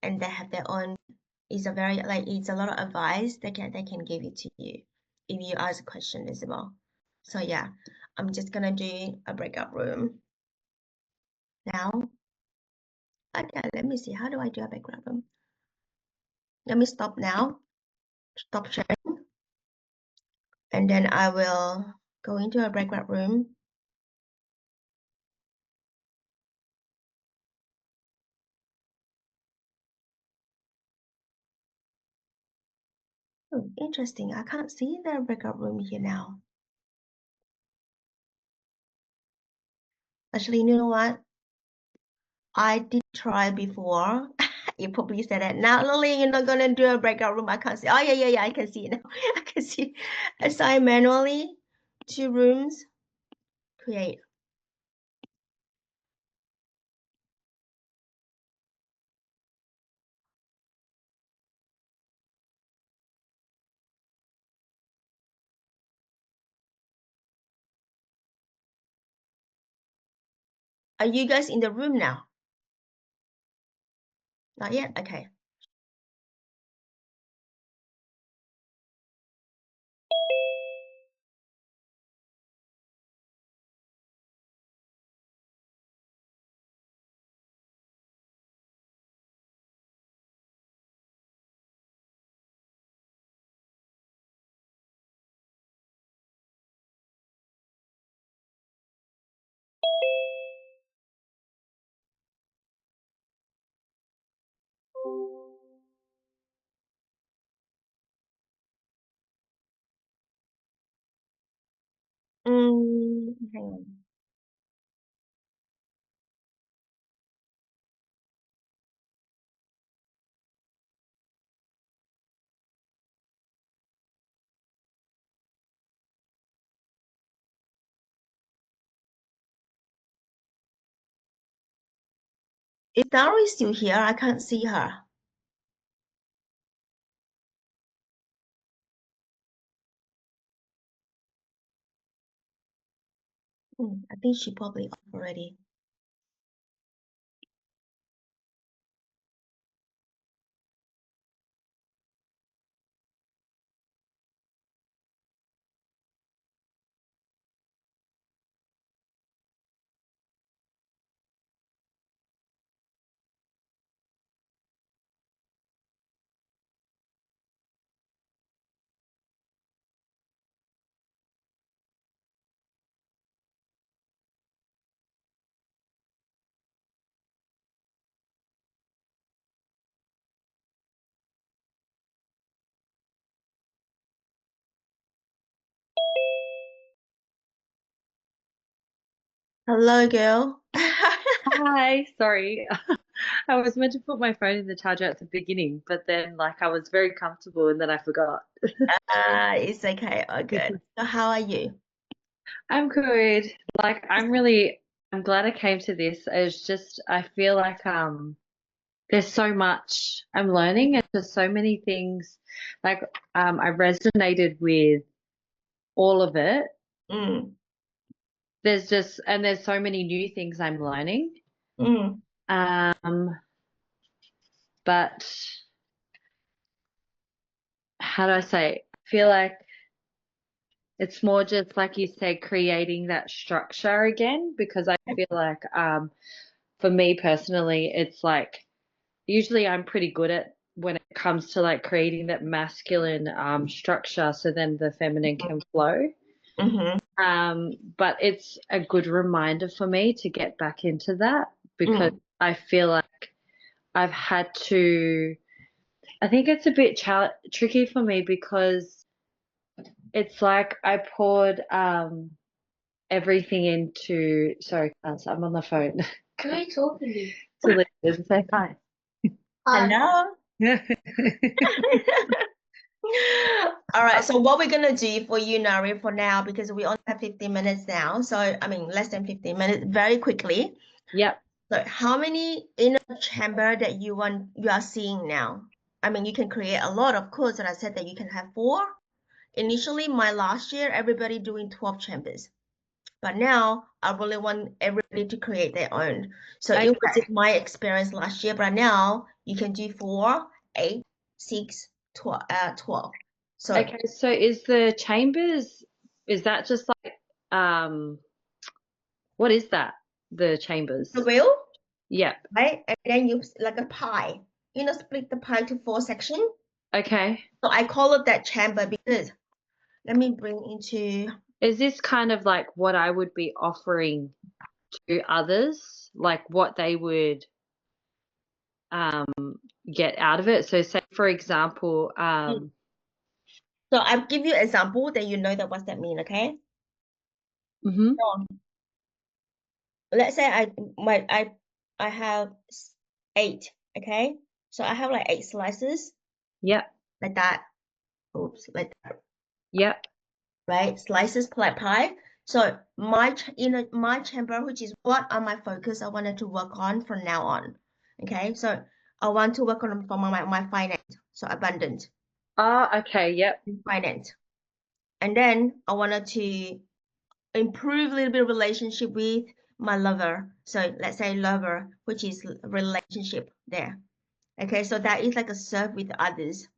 Speaker 1: and they have their own, it's a lot of advice they can give it to you if you ask a question as well. So yeah, I'm just gonna do a breakout room now. Okay, let me see, how do I do a breakout room? Let me stop now, stop sharing, and then I will go into a breakout room. Oh, interesting, I can't see the breakout room here now. Actually, you know what? I did try before. You probably said that. Now, Lily, you're not gonna do a breakout room. I can't see. Oh, yeah, I can see it now. I can see. Assign manually 2 rooms. Create. Are you guys in the room now? Not yet? Okay. Hang on. Is Dari still here? I can't see her. I think she probably off already. Hello, girl.
Speaker 6: Hi, sorry. I was meant to put my phone in the charger at the beginning, but then like I was very comfortable and then I forgot.
Speaker 1: It's okay. Oh, good. So how are you?
Speaker 6: I'm good. Like I'm glad I came to this. It's just I feel like there's so much I'm learning and there's so many things like I resonated with all of it.
Speaker 1: Mm,
Speaker 6: There's so many new things I'm learning.
Speaker 1: mm,
Speaker 6: But how do I say? I feel like it's more just like you said, creating that structure again, because I feel like for me personally, it's like usually I'm pretty good at when it comes to like creating that masculine structure so then the feminine can flow.
Speaker 1: mm-hmm.
Speaker 6: But it's a good reminder for me to get back into that because I feel like I've had to, I think it's a bit tricky for me because it's like I poured everything into, sorry, I'm on the phone.
Speaker 5: Who are you talking to?
Speaker 6: To Liz, say hi.
Speaker 1: Hello. All right, so what we're gonna do for you, Nari, for now, because we only have 15 minutes now, so I mean less than 15 minutes, very quickly.
Speaker 6: Yep.
Speaker 1: So how many inner chamber that you are seeing now? I mean, you can create a lot, of course, and I said that you can have 4. initially my last year, everybody doing 12 chambers. But now I really want everybody to create their own. So it was
Speaker 2: Okay.
Speaker 1: my experience last year, but now you can do 4, 8, 6, 12. 12. So
Speaker 6: Okay, so is the chambers, is that just like, what is that? The chambers?
Speaker 1: the wheel,
Speaker 6: Yep.
Speaker 1: right? And then you like a pie. Split the pie to 4 sections.
Speaker 6: Okay.
Speaker 1: So I call it that chamber because let me bring into
Speaker 6: Is this kind of like what I would be offering to others, like what they would get out of it? So say for example,
Speaker 1: so I'll give you an example that you know that what's that mean, okay?
Speaker 6: mhm,
Speaker 1: So let's say I have 8, okay? So I have like 8 slices
Speaker 6: yep,
Speaker 1: like that. Oops, like that,
Speaker 6: yep,
Speaker 1: right? Slices like pie. So my chamber, which is what are my focus I wanted to work on from now on. Okay, so I want to work on for my finance, so abundant
Speaker 6: okay, yep,
Speaker 1: finance. And then I wanted to improve a little bit of relationship with my lover. So let's say lover, which is relationship there. Okay, so that is like a serve with others.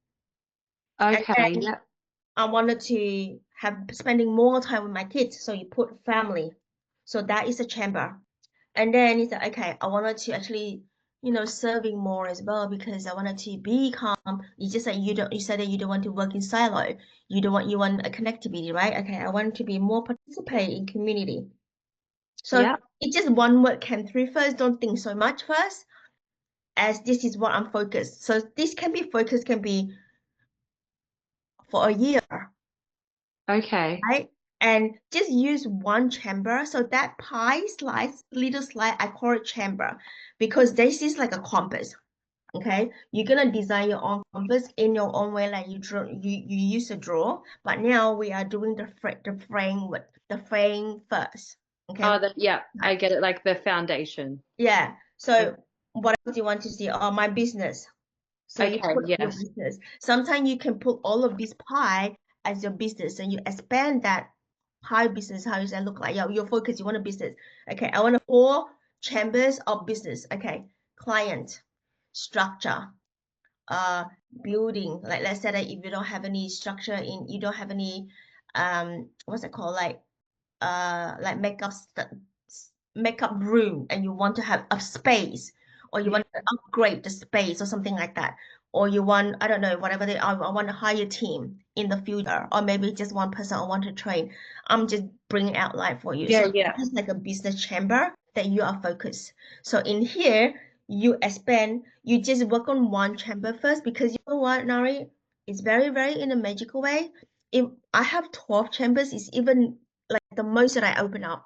Speaker 1: And
Speaker 6: okay,
Speaker 1: then
Speaker 6: yep,
Speaker 1: I wanted to have spending more time with my kids. So you put family. So that is a chamber. And then it's like, okay, I wanted to actually, serving more as well because I wanted to be calm. You just said you said that you don't want to work in silo. You want a connectivity, right? Okay, I want to be more participate in community. So
Speaker 6: yep,
Speaker 1: it's just one word came through first. Don't think so much first, as this is what I'm focused. So this can be focused, can be for a year,
Speaker 6: okay,
Speaker 1: right? And just use one chamber. So that pie slice, little slice, I call it chamber because this is like a compass. Okay, you're gonna design your own compass in your own way, like you draw, you used to draw. But now we are doing the frame first. Okay,
Speaker 6: oh, yeah, I get it, like the foundation.
Speaker 1: yeah. So what else do you want to see? Oh, my business. So you
Speaker 6: Okay,
Speaker 1: put your
Speaker 6: yes,
Speaker 1: business. Sometimes you can put all of this pie as your business and you expand that pie business. How does that look like? Your focus, you want a business. Okay, I want 4 chambers of business. Okay, client, structure, uh, building. Like let's say that if you don't have any structure you don't have any, what's it called? Like makeup room and you want to have a space or you want to upgrade the space or something like that, or you want, I don't know, whatever I want to hire a team in the future, or maybe just one person I want to train. I'm just bringing out live for you.
Speaker 6: yeah,
Speaker 1: So
Speaker 6: yeah,
Speaker 1: it's like a business chamber that you are focused. So in here you just work on one chamber first, because you know what, Nari, it's very very in a magical way. If I have 12 chambers, it's even like the most that I open up,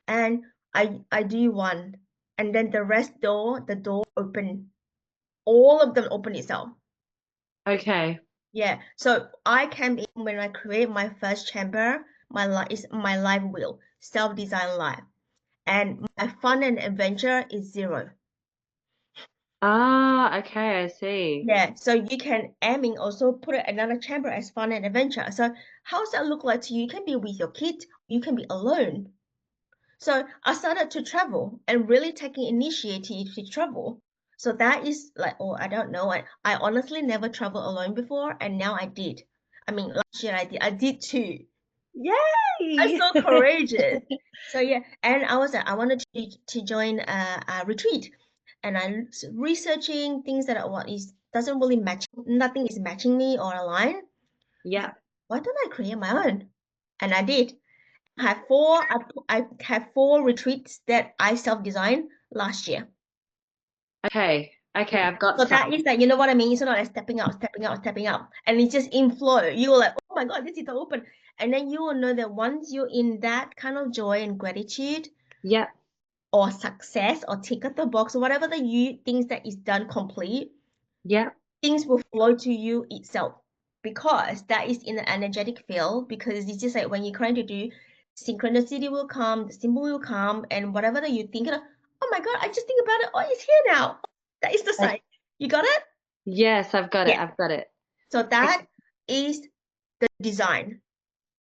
Speaker 1: and I do one, and then the door open, all of them open itself.
Speaker 6: okay,
Speaker 1: Yeah, so I came in when I create my first chamber. My life is my life wheel, self-design life, and my fun and adventure is 0.
Speaker 6: okay, I see.
Speaker 1: Yeah, so you can aiming also put another chamber as fun and adventure. So how does that look like to you? You can be with your kid, you can be alone. So I started to travel and really taking initiative to travel. So that is like, oh, I don't know. I honestly never traveled alone before, and now I did. I mean, last year I did. I did too. I'm
Speaker 6: Yay!
Speaker 1: so courageous. So yeah, and I was I wanted to join a retreat, and I'm researching things that what is doesn't really match. Nothing is matching me or align.
Speaker 6: Yeah,
Speaker 1: Why don't I create my own? And I did. I have 4 retreats that I self-designed last year.
Speaker 6: okay, okay, I've got
Speaker 1: So that
Speaker 6: some.
Speaker 1: is like, you know what I mean? It's not like stepping out, stepping out, stepping out. And it's just in flow. You're like, oh my God, this is open. And then you will know that once you're in that kind of joy and gratitude
Speaker 6: Yeah,
Speaker 1: or success or tick at the box or whatever that you things that is done complete,
Speaker 6: yeah,
Speaker 1: things will flow to you itself, because that is in the energetic field. Because it's just like when you're trying to do, synchronicity will come, the symbol will come, and whatever that you think of, oh my God, I just think about it, oh, it's here now. That is the sign. You got it?
Speaker 6: yes, I've got it,
Speaker 1: Yeah.
Speaker 6: I've got it.
Speaker 1: So that is the design.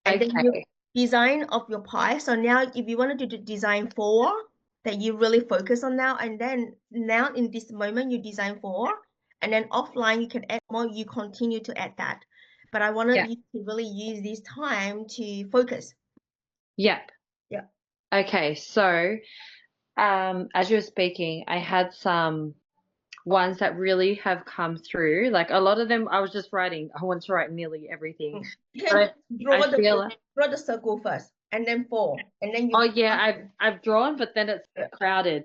Speaker 1: And then you
Speaker 6: Okay.
Speaker 1: design of your pie. So now if you want to do design 4, that you really focus on now, and then now in this moment you design 4, and then offline you can add more, you continue to add that. But I wanted
Speaker 6: Yeah.
Speaker 1: you to really use this time to focus.
Speaker 6: Yep.
Speaker 1: Yeah.
Speaker 6: Okay, so as you were speaking, I had some ones that really have come through. Like a lot of them, I was just writing. I want to write nearly everything.
Speaker 1: You can
Speaker 6: But I feel like,
Speaker 1: draw the circle first, and then 4, and then you.
Speaker 6: oh yeah, I've drawn, but then it's crowded.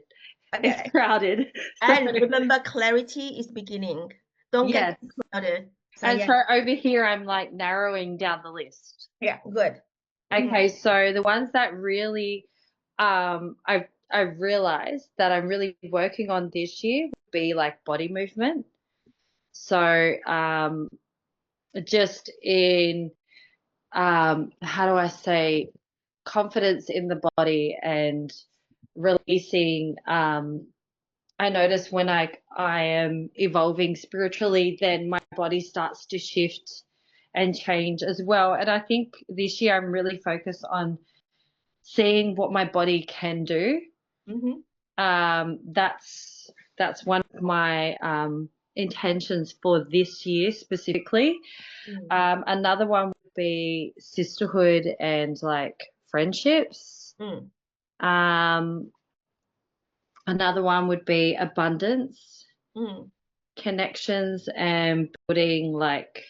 Speaker 1: Okay.
Speaker 6: It's crowded.
Speaker 1: And
Speaker 6: So,
Speaker 1: remember, clarity is beginning. Don't
Speaker 6: yes.
Speaker 1: get too crowded. So
Speaker 6: And
Speaker 1: yeah,
Speaker 6: so over here, I'm like narrowing down the list.
Speaker 1: yeah, good.
Speaker 6: Okay, so the ones that really I've realized that I'm really working on this year would be like body movement. So just in how do I say, confidence in the body and releasing I notice when I am evolving spiritually, then my body starts to shift and change as well. And I think this year I'm really focused on seeing what my body can do. That's one of my intentions for this year specifically. Another one would be sisterhood and like friendships. Another one would be abundance, connections, and building like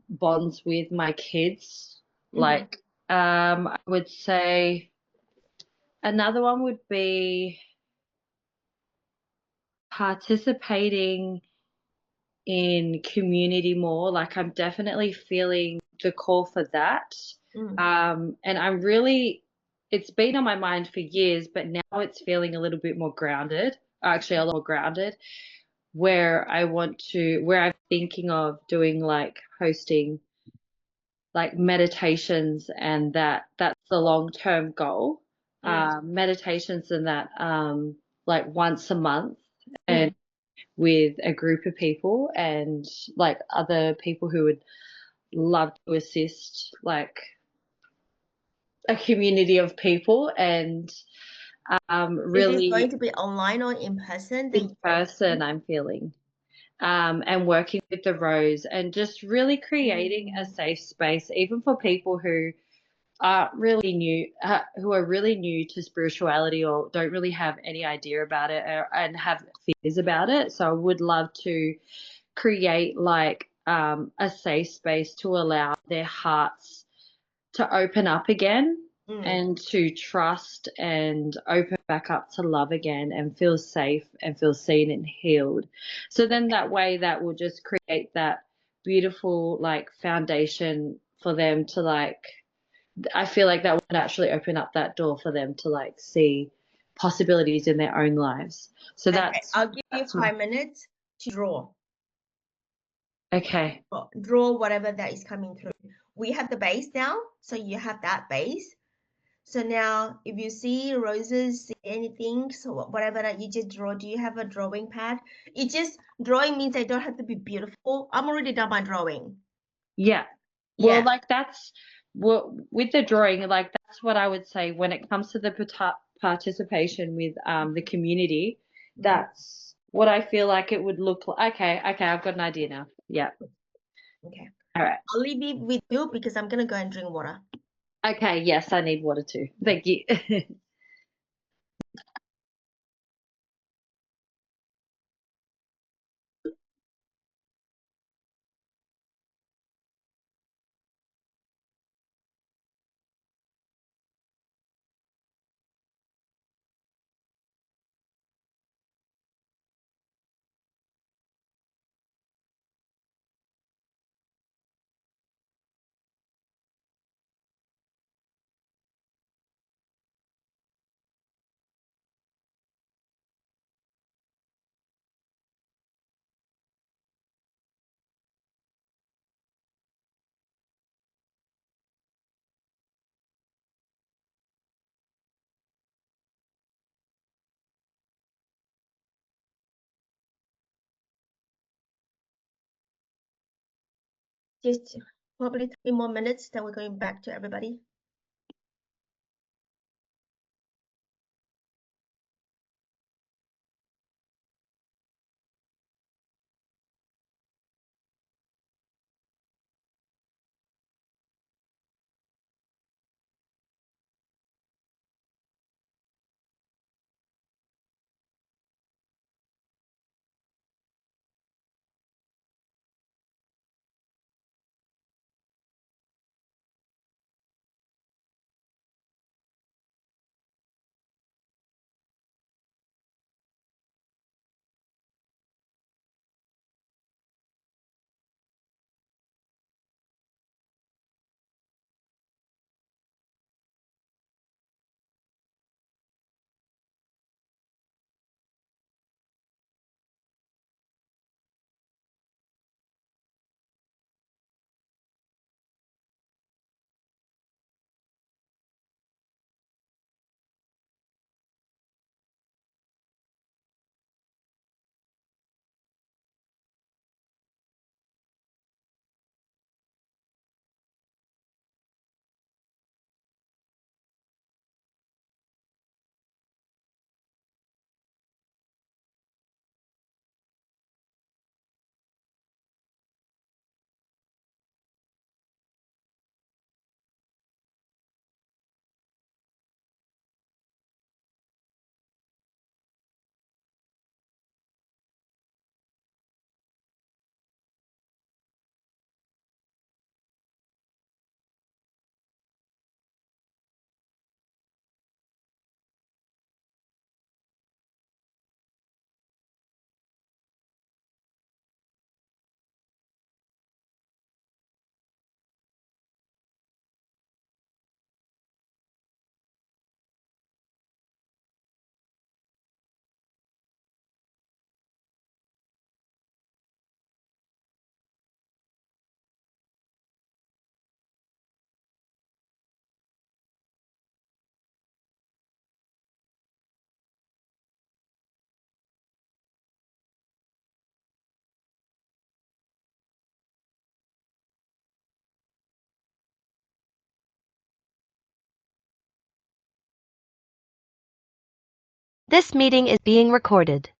Speaker 6: bonds with my kids. Like I would say another one would be participating in community more. Like I'm definitely feeling the call for that. And I'm really, it's been on my mind for years, but now it's feeling a little bit more grounded, actually a lot more grounded, where where I'm thinking of doing like hosting like meditations, and that's the long-term goal. Meditations and that like once a month, and with a group of people and like other people who would love to assist, like a community of people, and
Speaker 1: Is it
Speaker 6: really
Speaker 1: going to be online or in person?
Speaker 6: in person I'm feeling. And working with the Rose and just really creating a safe space, even for people who are really new to spirituality or don't really have any idea about it, and have fears about it. So I would love to create like a safe space to allow their hearts to open up again, and to trust and open back up to love again and feel safe and feel seen and healed. So then that way that will just create that beautiful like foundation for them to like, I feel like that would actually open up that door for them to like see possibilities in their own lives. So that's
Speaker 1: I'll give you 5 minutes to draw.
Speaker 6: okay.
Speaker 1: Draw whatever that is coming through. We have the base now, so you have that base. So now if you see roses, see anything, so whatever that you just draw, do you have a drawing pad? It just, drawing means I don't have to be beautiful. I'm already done my drawing.
Speaker 6: Yeah. Well, like that's with the drawing, like that's what I would say when it comes to the participation with the community. That's what I feel like it would look like. Okay, I've got an idea now. Yeah.
Speaker 1: Okay.
Speaker 6: All right.
Speaker 1: I'll leave it with you because I'm gonna go and drink water.
Speaker 6: Okay, yes, I need water too. Thank you.
Speaker 1: Just probably 3 more minutes, then we're going back to everybody.
Speaker 7: This meeting is being recorded.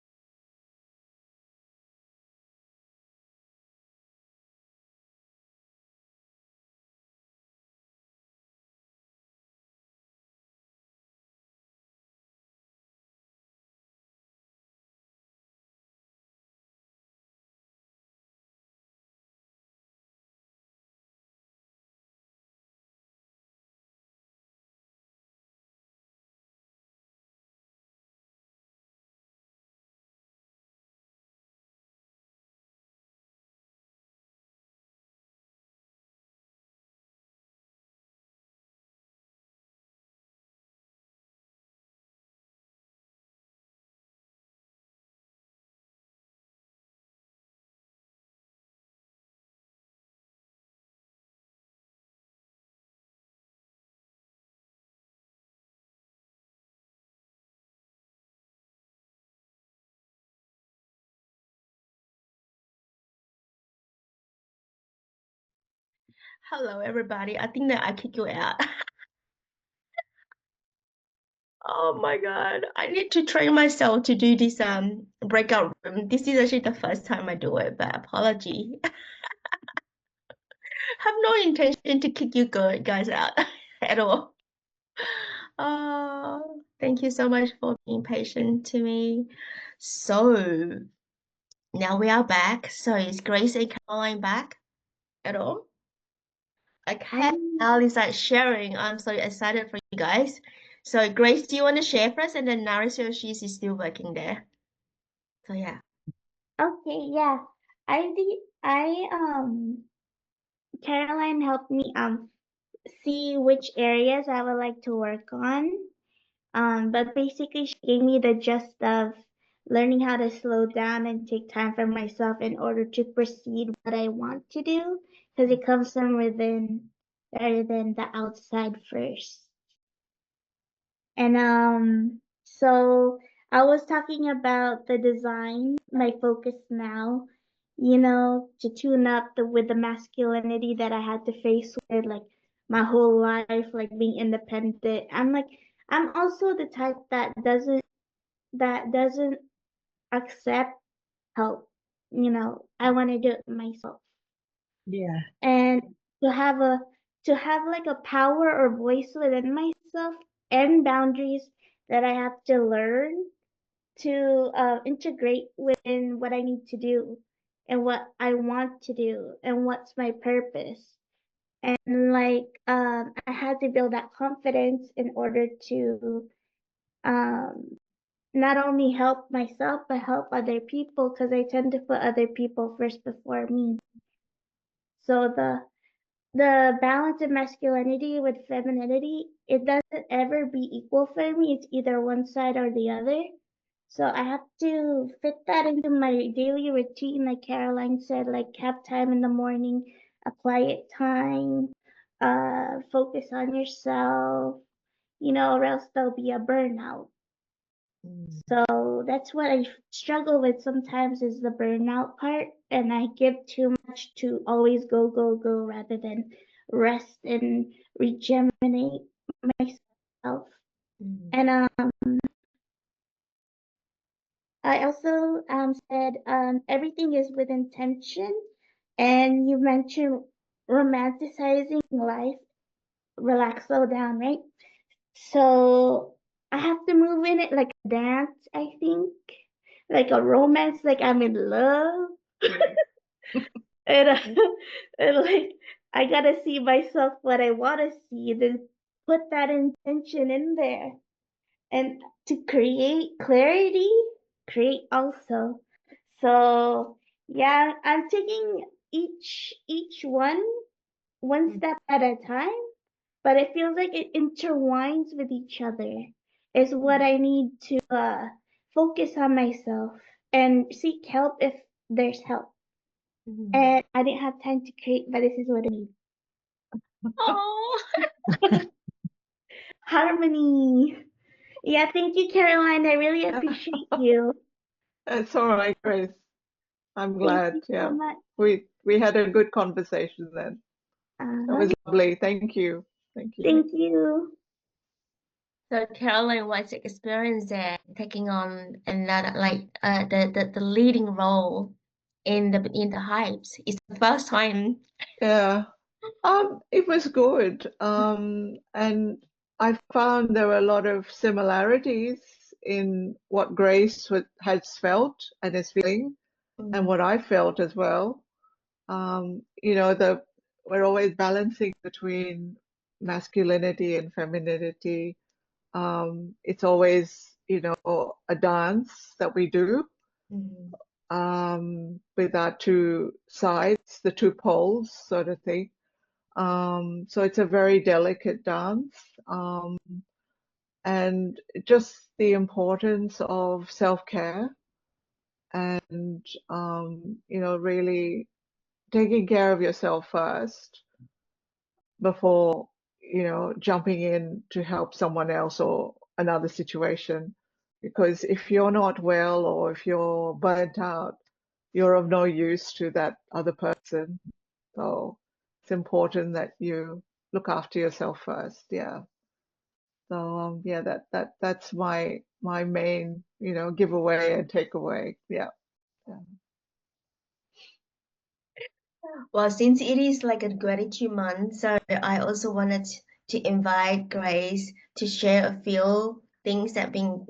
Speaker 1: Hello, everybody. I think that I kicked you out. Oh my God. I need to train myself to do this breakout room. This is actually the first time I do it, but apology. Have no intention to kick you guys out at all. Oh, thank you so much for being patient to me. So now we are back. So is Grace and Caroline back at all? Okay, Al is like sharing. I'm so excited for you guys. So Grace, do you want to share first? And then Narasio, she's still working there. So yeah.
Speaker 5: Okay, yeah. Caroline helped me see which areas I would like to work on. But basically she gave me the gist of learning how to slow down and take time for myself in order to proceed what I want to do, because it comes from within rather than the outside first. And so I was talking about the design, my focus now, you know, to tune up with the masculinity that I had to face with like my whole life, like being independent. I'm also the type that doesn't accept help. You know, I want to do it myself.
Speaker 6: Yeah.
Speaker 5: And to have like a power or voice within myself and boundaries that I have to learn to integrate within what I need to do and what I want to do and what's my purpose. And I had to build that confidence in order to um, not only help myself but help other people, because I tend to put other people first before me. So the balance of masculinity with femininity, it doesn't ever be equal for me. It's either one side or the other. So I have to fit that into my daily routine, like Caroline said, like have time in the morning, a quiet time, focus on yourself, you know, or else there'll be a burnout. So that's what I struggle with sometimes is the burnout part, and I give too much to always go, go, go rather than rest and rejuvenate myself. And I also said everything is with intention, and you mentioned romanticizing life, relax, slow down, right? So I have to move in it like a dance, I think, like a romance, like I'm in love. and, and like I gotta see myself what I want to see, then put that intention in there, and to create clarity, create also. So yeah, I'm taking each one step at a time, but it feels like it intertwines with each other. Is what I need to focus on myself and seek help if there's help. And I didn't have time to create, but this is what I need. Oh, harmony. Yeah, thank you, Caroline. I really appreciate you.
Speaker 4: It's all right, Grace. I'm
Speaker 5: Thank
Speaker 4: glad.
Speaker 5: you so
Speaker 4: Yeah,
Speaker 5: much.
Speaker 4: we had a good conversation then. That was lovely. Thank you. Thank you.
Speaker 5: Thank you.
Speaker 1: So Caroline, what's your experience there taking on another the leading role in the hypes? It's the first time.
Speaker 4: Yeah. It was good. And I found there were a lot of similarities in what Grace has felt and is feeling, and what I felt as well. You know, we're always balancing between masculinity and femininity. It's always, you know, a dance that we do with our two sides, the two poles, sort of thing. So it's a very delicate dance, and just the importance of self-care and, you know, really taking care of yourself first before, you know, jumping in to help someone else or another situation. Because if you're not well or if you're burnt out, you're of no use to that other person. So it's important that you look after yourself first. Yeah. So yeah, that's my main, you know, giveaway and takeaway. Yeah. Yeah.
Speaker 1: Well, since it is like a gratitude month, so I also wanted to invite Grace to share a few things that bring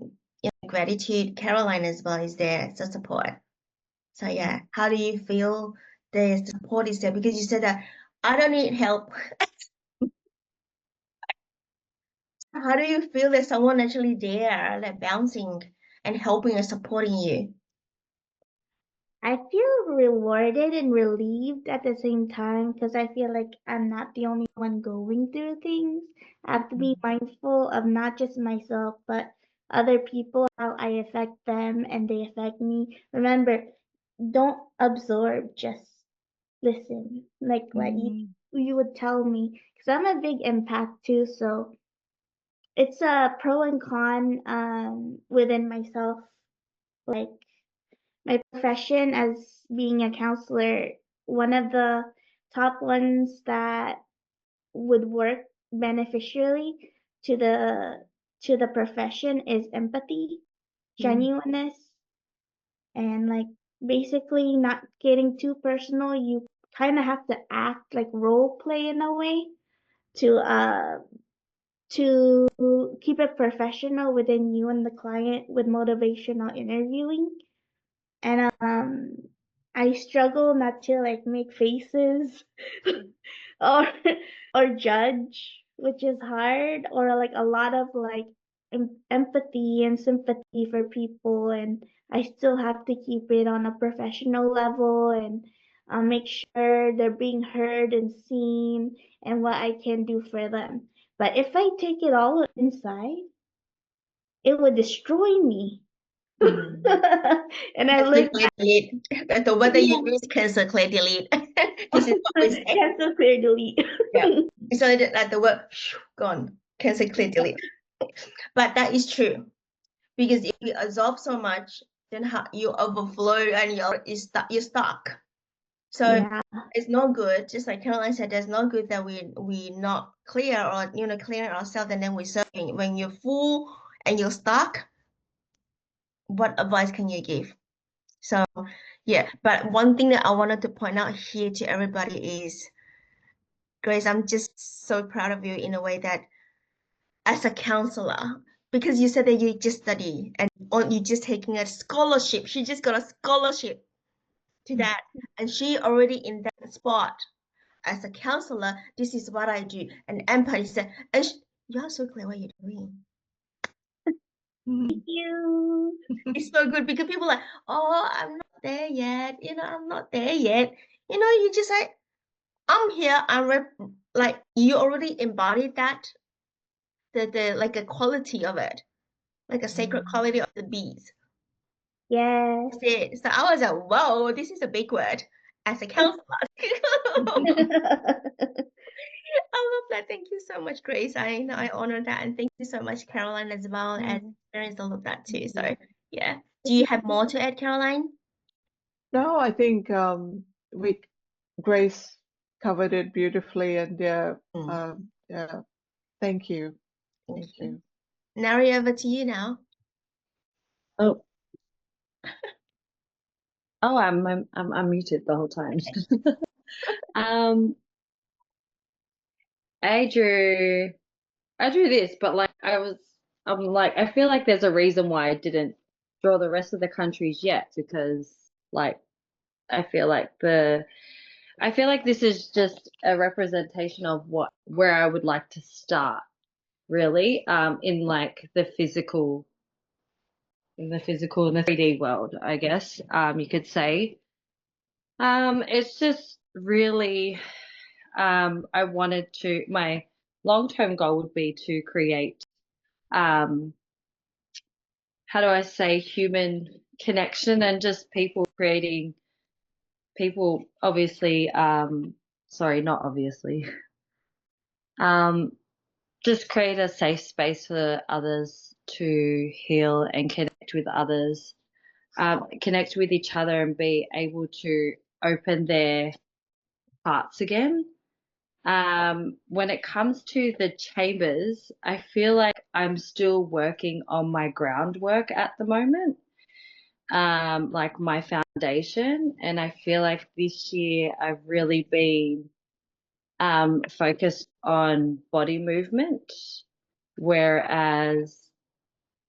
Speaker 1: gratitude. Caroline as well is there, so support. So yeah, how do you feel the support is there? Because you said that I don't need help. How do you feel that someone actually there, like bouncing and helping and supporting you?
Speaker 5: I feel rewarded and relieved at the same time because I feel like I'm not the only one going through things. I have to be mindful of not just myself, but other people, how I affect them and they affect me. Remember, don't absorb, just listen. Like what you would tell me, because I'm a big empath too, so it's a pro and con within myself. Like my profession as being a counselor, one of the top ones that would work beneficially to the profession is empathy, genuineness, and like basically not getting too personal. You kind of have to act like role play in a way to keep it professional within you and the client with motivational interviewing. And I struggle not to like make faces or or judge, which is hard, or like a lot of like empathy and sympathy for people, and I still have to keep it on a professional level and make sure they're being heard and seen and what I can do for them. But if I take it all inside, it would destroy me. And I
Speaker 1: Cancel,
Speaker 5: live
Speaker 1: clear, delete. The word that you use, cancel, clear, delete. This is what we say.
Speaker 5: cancel, clear, delete.
Speaker 1: Yeah. So like the word gone, cancel, clear, delete. But that is true, because if you absorb so much, then you overflow and you're stuck. So
Speaker 5: Yeah.
Speaker 1: it's not good. Just like Caroline said, it's not good that we not clear or clearing ourselves and then we're serving. When you're full and you're stuck, what advice can you give? So yeah, but one thing that I wanted to point out here to everybody is, Grace, I'm just so proud of you in a way that as a counselor, because you said that you just study and you just taking a scholarship. She just got a scholarship to that, and she already in that spot as a counselor. This is what I do, and empathy said, and you're so clear what you're doing.
Speaker 5: Thank you.
Speaker 1: It's so good because people are like, oh, I'm not there yet. I'm not there yet. You just like, I'm here. Like you already embodied that, the like a quality of it, like a sacred quality of the bees.
Speaker 5: Yes.
Speaker 1: That's it. So I was like, whoa, this is a big word as a counselor. I love that. Thank you so much, Grace. I honor that, and thank you so much, Caroline, as well, as experienced all of that too. So yeah. Do you have more to add, Caroline?
Speaker 4: No, I think we Grace covered it beautifully, and yeah, thank you.
Speaker 1: Thank you. Nari, over to you now.
Speaker 6: Oh. Oh, I'm muted the whole time. I drew this, but like I'm like, I feel like there's a reason why I didn't draw the rest of the countries yet, because like I feel like this is just a representation of where I would like to start, really, in like the physical, in the 3D world, I guess, you could say. It's just really, my long-term goal would be to create, how do I say, human connection, and just people obviously, sorry, not obviously, just create a safe space for others to heal and connect with others, connect with each other, and be able to open their hearts again. When it comes to the chambers, I feel like I'm still working on my groundwork at the moment, like my foundation. And I feel like this year I've really been focused on body movement, whereas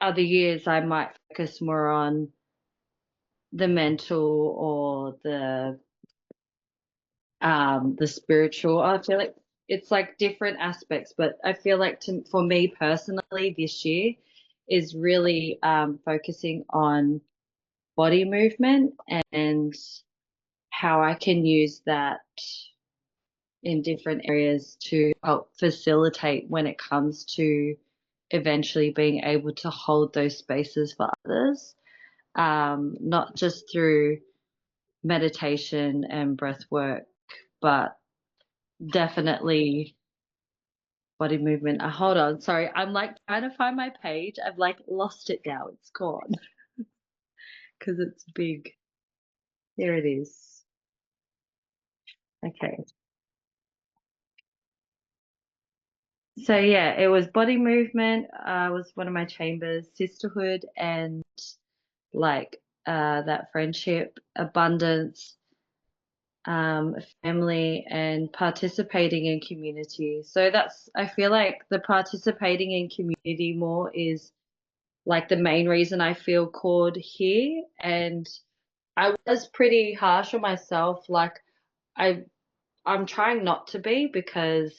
Speaker 6: other years I might focus more on the mental or the spiritual. I feel like it's like different aspects, but I feel like for me personally this year is really focusing on body movement and how I can use that in different areas to help facilitate when it comes to eventually being able to hold those spaces for others, not just through meditation and breath work, but definitely body movement. Hold on, sorry, I'm like trying to find my page. I've like lost it now. It's gone because it's big. Here it is. Okay. So yeah, it was body movement, was one of my chambers, sisterhood, and like that friendship, abundance, family, and participating in community. So that's, I feel like the participating in community more is like the main reason I feel called here. And I was pretty harsh on myself. Like I'm trying not to be, because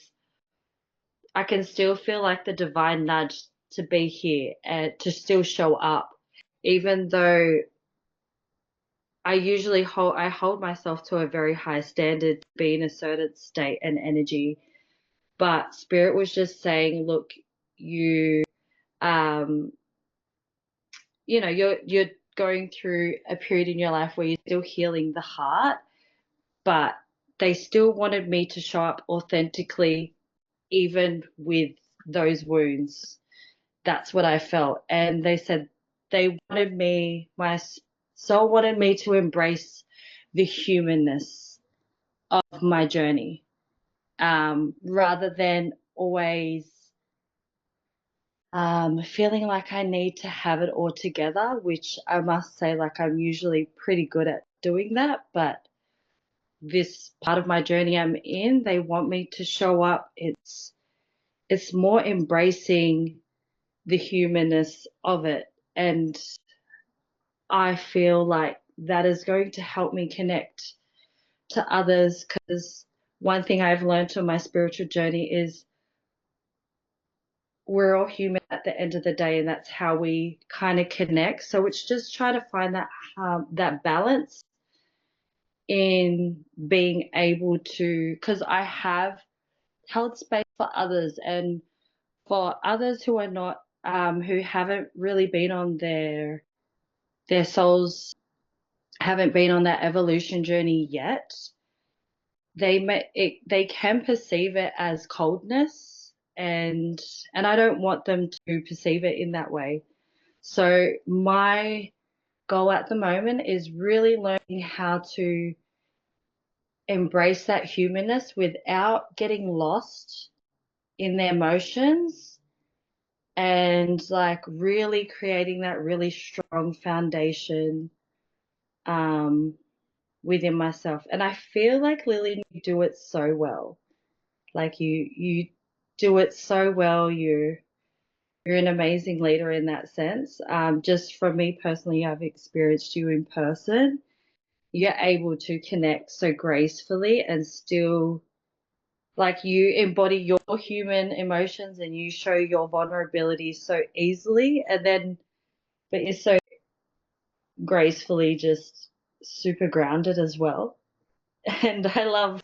Speaker 6: I can still feel like the divine nudge to be here and to still show up, even though I hold myself to a very high standard to be in a certain state and energy. But spirit was just saying, look, you you know, you're going through a period in your life where you're still healing the heart, but they still wanted me to show up authentically even with those wounds. That's what I felt. And they said they wanted me, my soul wanted me to embrace the humanness of my journey, rather than always feeling like I need to have it all together, which I must say, like, I'm usually pretty good at doing that. But this part of my journey I'm in, they want me to show up. It's more embracing the humanness of it. And I feel like that is going to help me connect to others, because one thing I've learned on my spiritual journey is we're all human at the end of the day, and that's how we kind of connect. So it's just trying to find that balance in being able to, because I have held space for others, and for others who are not, who haven't really been on their souls, haven't been on that evolution journey yet, they can perceive it as coldness, and I don't want them to perceive it in that way. So my goal at the moment is really learning how to embrace that humanness without getting lost in their emotions, and like really creating that really strong foundation within myself. And I feel like, Lillian, you do it so well. Like you do it so well. You're an amazing leader in that sense. Just from me personally, I've experienced you in person. You're able to connect so gracefully and still, like, you embody your human emotions and you show your vulnerability so easily, and then but you're so gracefully just super grounded as well. And I love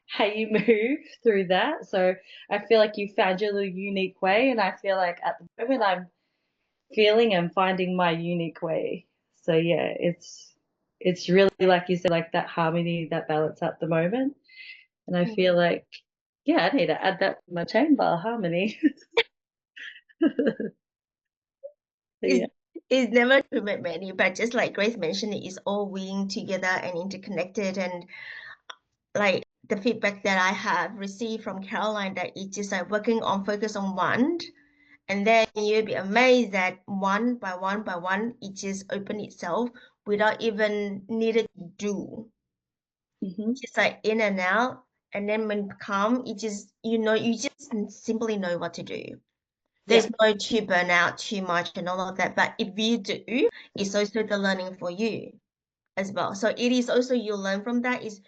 Speaker 6: how you move through that. So I feel like you found your little unique way, and I feel like at the moment I'm feeling and finding my unique way. So yeah, it's really, like you said, like that harmony, that balance at the moment. And I feel like, yeah, I need to add that to my chamber, harmony. Yeah.
Speaker 1: It's never too many, but just like Grace mentioned, it is all weaving together and interconnected. And like the feedback that I have received from Caroline, that it's just like working on focus on one, and then you'll be amazed that one by one by one, it just open itself without even needed to do. Just like in and out, and then when come, it just, you just simply know what to do. There's no to burn out too much and all of that, but if you do, it's also the learning for you as well. So it is also, you learn from that. Is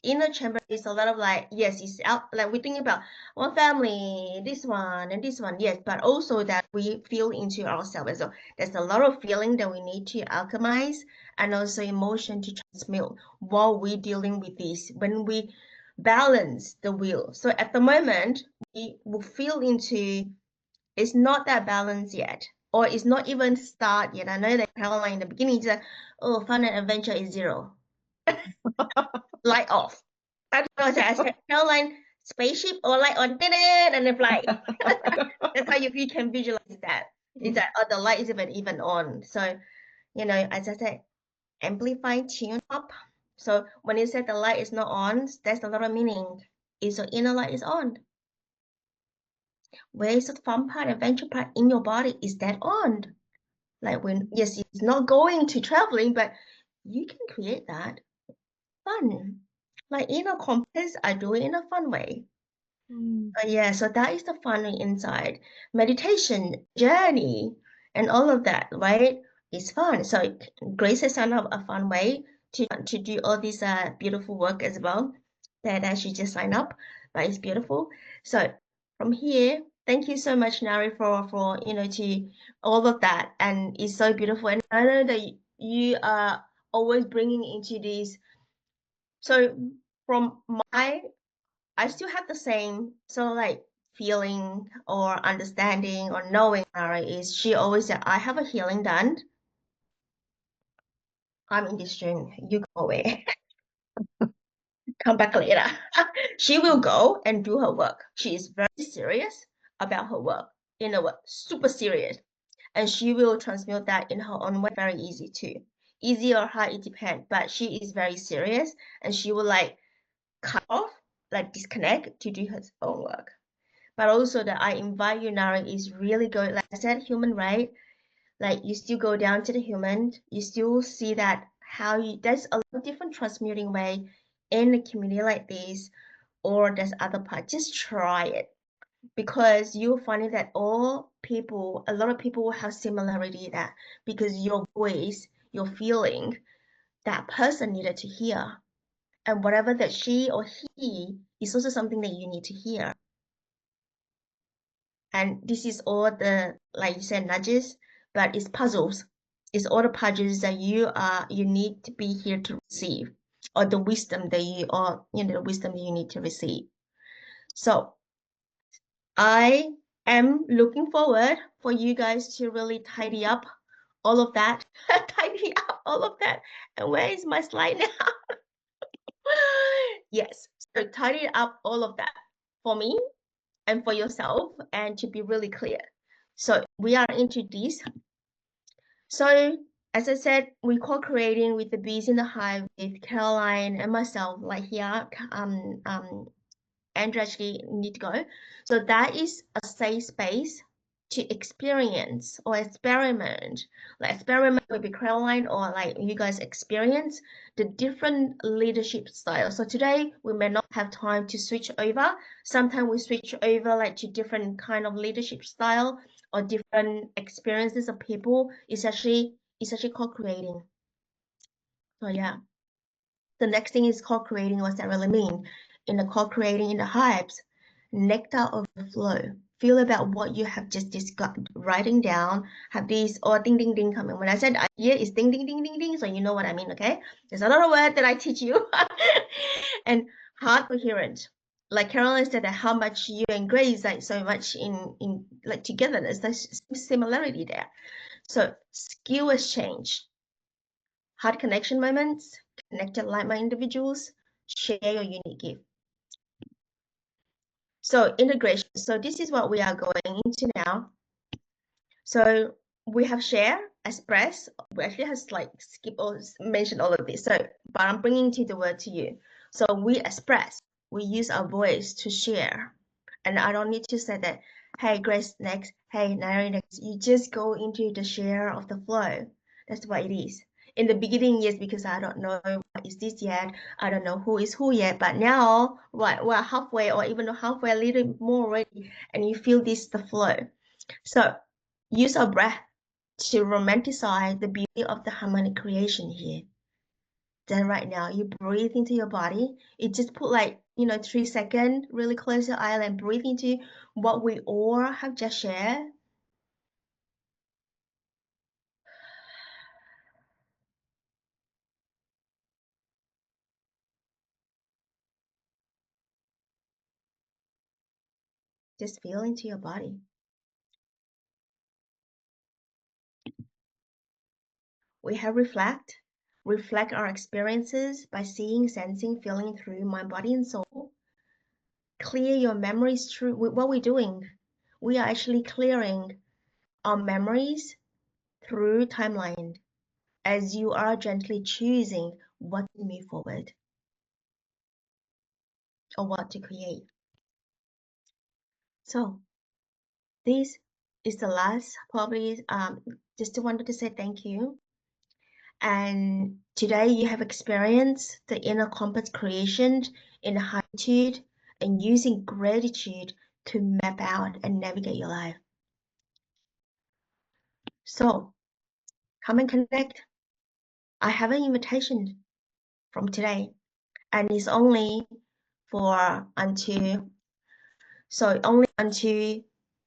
Speaker 1: in a chamber, it's a lot of like, yes, it's out, like we think about one family, this one and this one, yes, but also that we feel into ourselves as well. There's a lot of feeling that we need to alchemize, and also emotion to transmute while we're dealing with this, when we balance the wheel. So at the moment, we will feel into, it's not that balanced yet, or it's not even start yet. I know that Caroline in the beginning said, oh, fun and adventure is 0. Light off. I don't know, I said, Caroline, spaceship or light on, and then fly. That's how you can visualize that. It's that, oh, the light isn't even on. So, as I said, amplify, tune up. So when you said the light is not on, that's a lot of meaning. Is your inner light is on? Where is the fun part, adventure part in your body? Is that on? Like when, yes, it's not going to traveling, but you can create that fun. Like inner compass, I do it in a fun way. Yeah, so that is the fun inside. Meditation, journey, and all of that, right? It's fun. So Grace has found out a fun way to do all this beautiful work as well. That she just signed up, but it's beautiful. So from here, thank you so much, Nari, for to all of that, and it's so beautiful. And I know that you are always bringing into this. So from my I still have the same sort of like feeling or understanding or knowing Nara is she always said, I have a healing done. I'm in this dream. You go away. Come back later. She will go and do her work. She is very serious about her work. You know what? Super serious. And she will transmute that in her own way. Very easy too. Easy or hard, it depends. But she is very serious and she will like cut off, like disconnect to do her own work. But also that I invite you, Nari, is really good. Like I said, human, right? Like you still go down to the human, you still see that there's a lot of different transmuting way in a community like this, or there's other part. Just try it because you'll find that a lot of people will have similarity that because your voice, your feeling, that person needed to hear. And whatever that she or he is also something that you need to hear. And this is all the, like you said, nudges, but it's puzzles. It's all the puzzles that you need to be here to receive, or the wisdom that the wisdom that you need to receive. So I am looking forward for you guys to really tidy up all of that. Tidy up all of that. And where is my slide now? Yes, so tidy up all of that for me and for yourself, and to be really clear. So we are into this. So as I said, we co-creating with the Bees in the Hive with Caroline and myself, like here, Andrew actually need to go. So that is a safe space to experience or experiment. Like experiment with Caroline, or like you guys experience the different leadership styles. So today we may not have time to switch over. Sometimes we switch over like to different kind of leadership style or different experiences of people. It's actually co-creating. So yeah. The next thing is co-creating. What's that really mean? In the co-creating in the hives, nectar overflow. Feel about what you have just discussed, writing down, have these or ding ding ding coming. When I said idea is ding ding ding ding ding, so you know what I mean, okay? There's another word that I teach you. And heart coherent. Like Caroline said, that how much you and Grace like so much in like togetherness, there's similarity there. So skill exchange, heart connection moments, connected like-minded individuals, share your unique gift. So integration. So this is what we are going into now. So we have share, express. We actually has like skip or mention all of this. So, but I'm bringing to the word to you. So we express. We use our voice to share, and I don't need to say that. Hey, Grace next. Hey, Nari next. You just go into the share of the flow. That's what it is. In the beginning, yes, because I don't know what is this yet. I don't know who is who yet. But now, right, we're halfway or even halfway, a little more already, and you feel this the flow. So use our breath to romanticize the beauty of the harmonic creation here. Then right now, you breathe into your body. It just put like, 3 seconds, really close your eye and breathe into what we all have just shared. Just feel into your body. We have reflect our experiences by seeing, sensing, feeling through mind, body, and soul. Clear your memories through what we're doing. We are actually clearing our memories through timeline. as you are gently choosing what to move forward or what to create. So this is the last, probably just wanted to say thank you. And today you have experienced the inner compass creation in heartitude and using gratitude to map out and navigate your life. So come and connect. I have an invitation from today, and it's only for until, so only until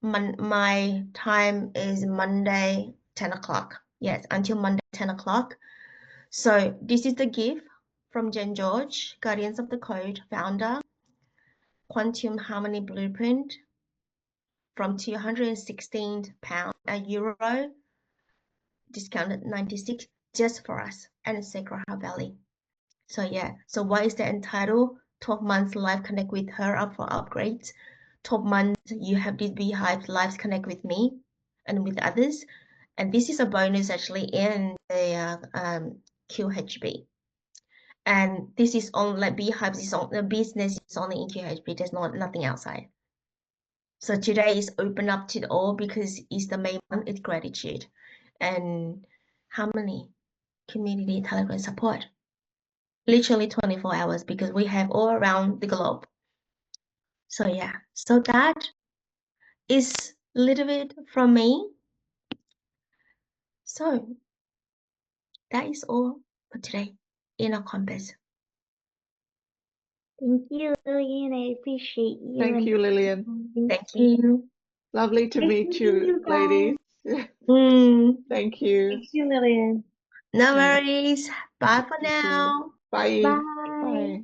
Speaker 1: my time is Monday 10 o'clock. Yes, until Monday 10 o'clock. So this is the gift from Jen George, Guardians of the Code founder, Quantum Harmony Blueprint, from £216 a euro, discounted 96, just for us, and Sacred Heart Valley. So yeah, so what is the entitled? 12 months live connect with her up for upgrades. 12 months you have this Beehive lives connect with me and with others. And this is a bonus actually in the QHB. And this is on like Beehive is on the business is only in QHB, there's nothing outside. So today is open up to all because it's the main one, it's gratitude and harmony, community, Telegram support. Literally 24 hours because we have all around the globe. So yeah, so that is a little bit from me. So that is all for today in our compass.
Speaker 5: Thank you, Lillian. I appreciate you.
Speaker 4: Thank you, Lillian.
Speaker 1: Thank you.
Speaker 4: Lovely to
Speaker 5: Nice
Speaker 4: meet
Speaker 5: meeting
Speaker 4: you,
Speaker 5: you guys.
Speaker 4: ladies.
Speaker 1: Mm,
Speaker 4: Thank you.
Speaker 2: Thank you, Lillian.
Speaker 1: no
Speaker 4: Okay.
Speaker 1: worries. Bye for
Speaker 4: Thank you.
Speaker 1: now.
Speaker 4: Bye.
Speaker 5: Bye.
Speaker 4: Bye.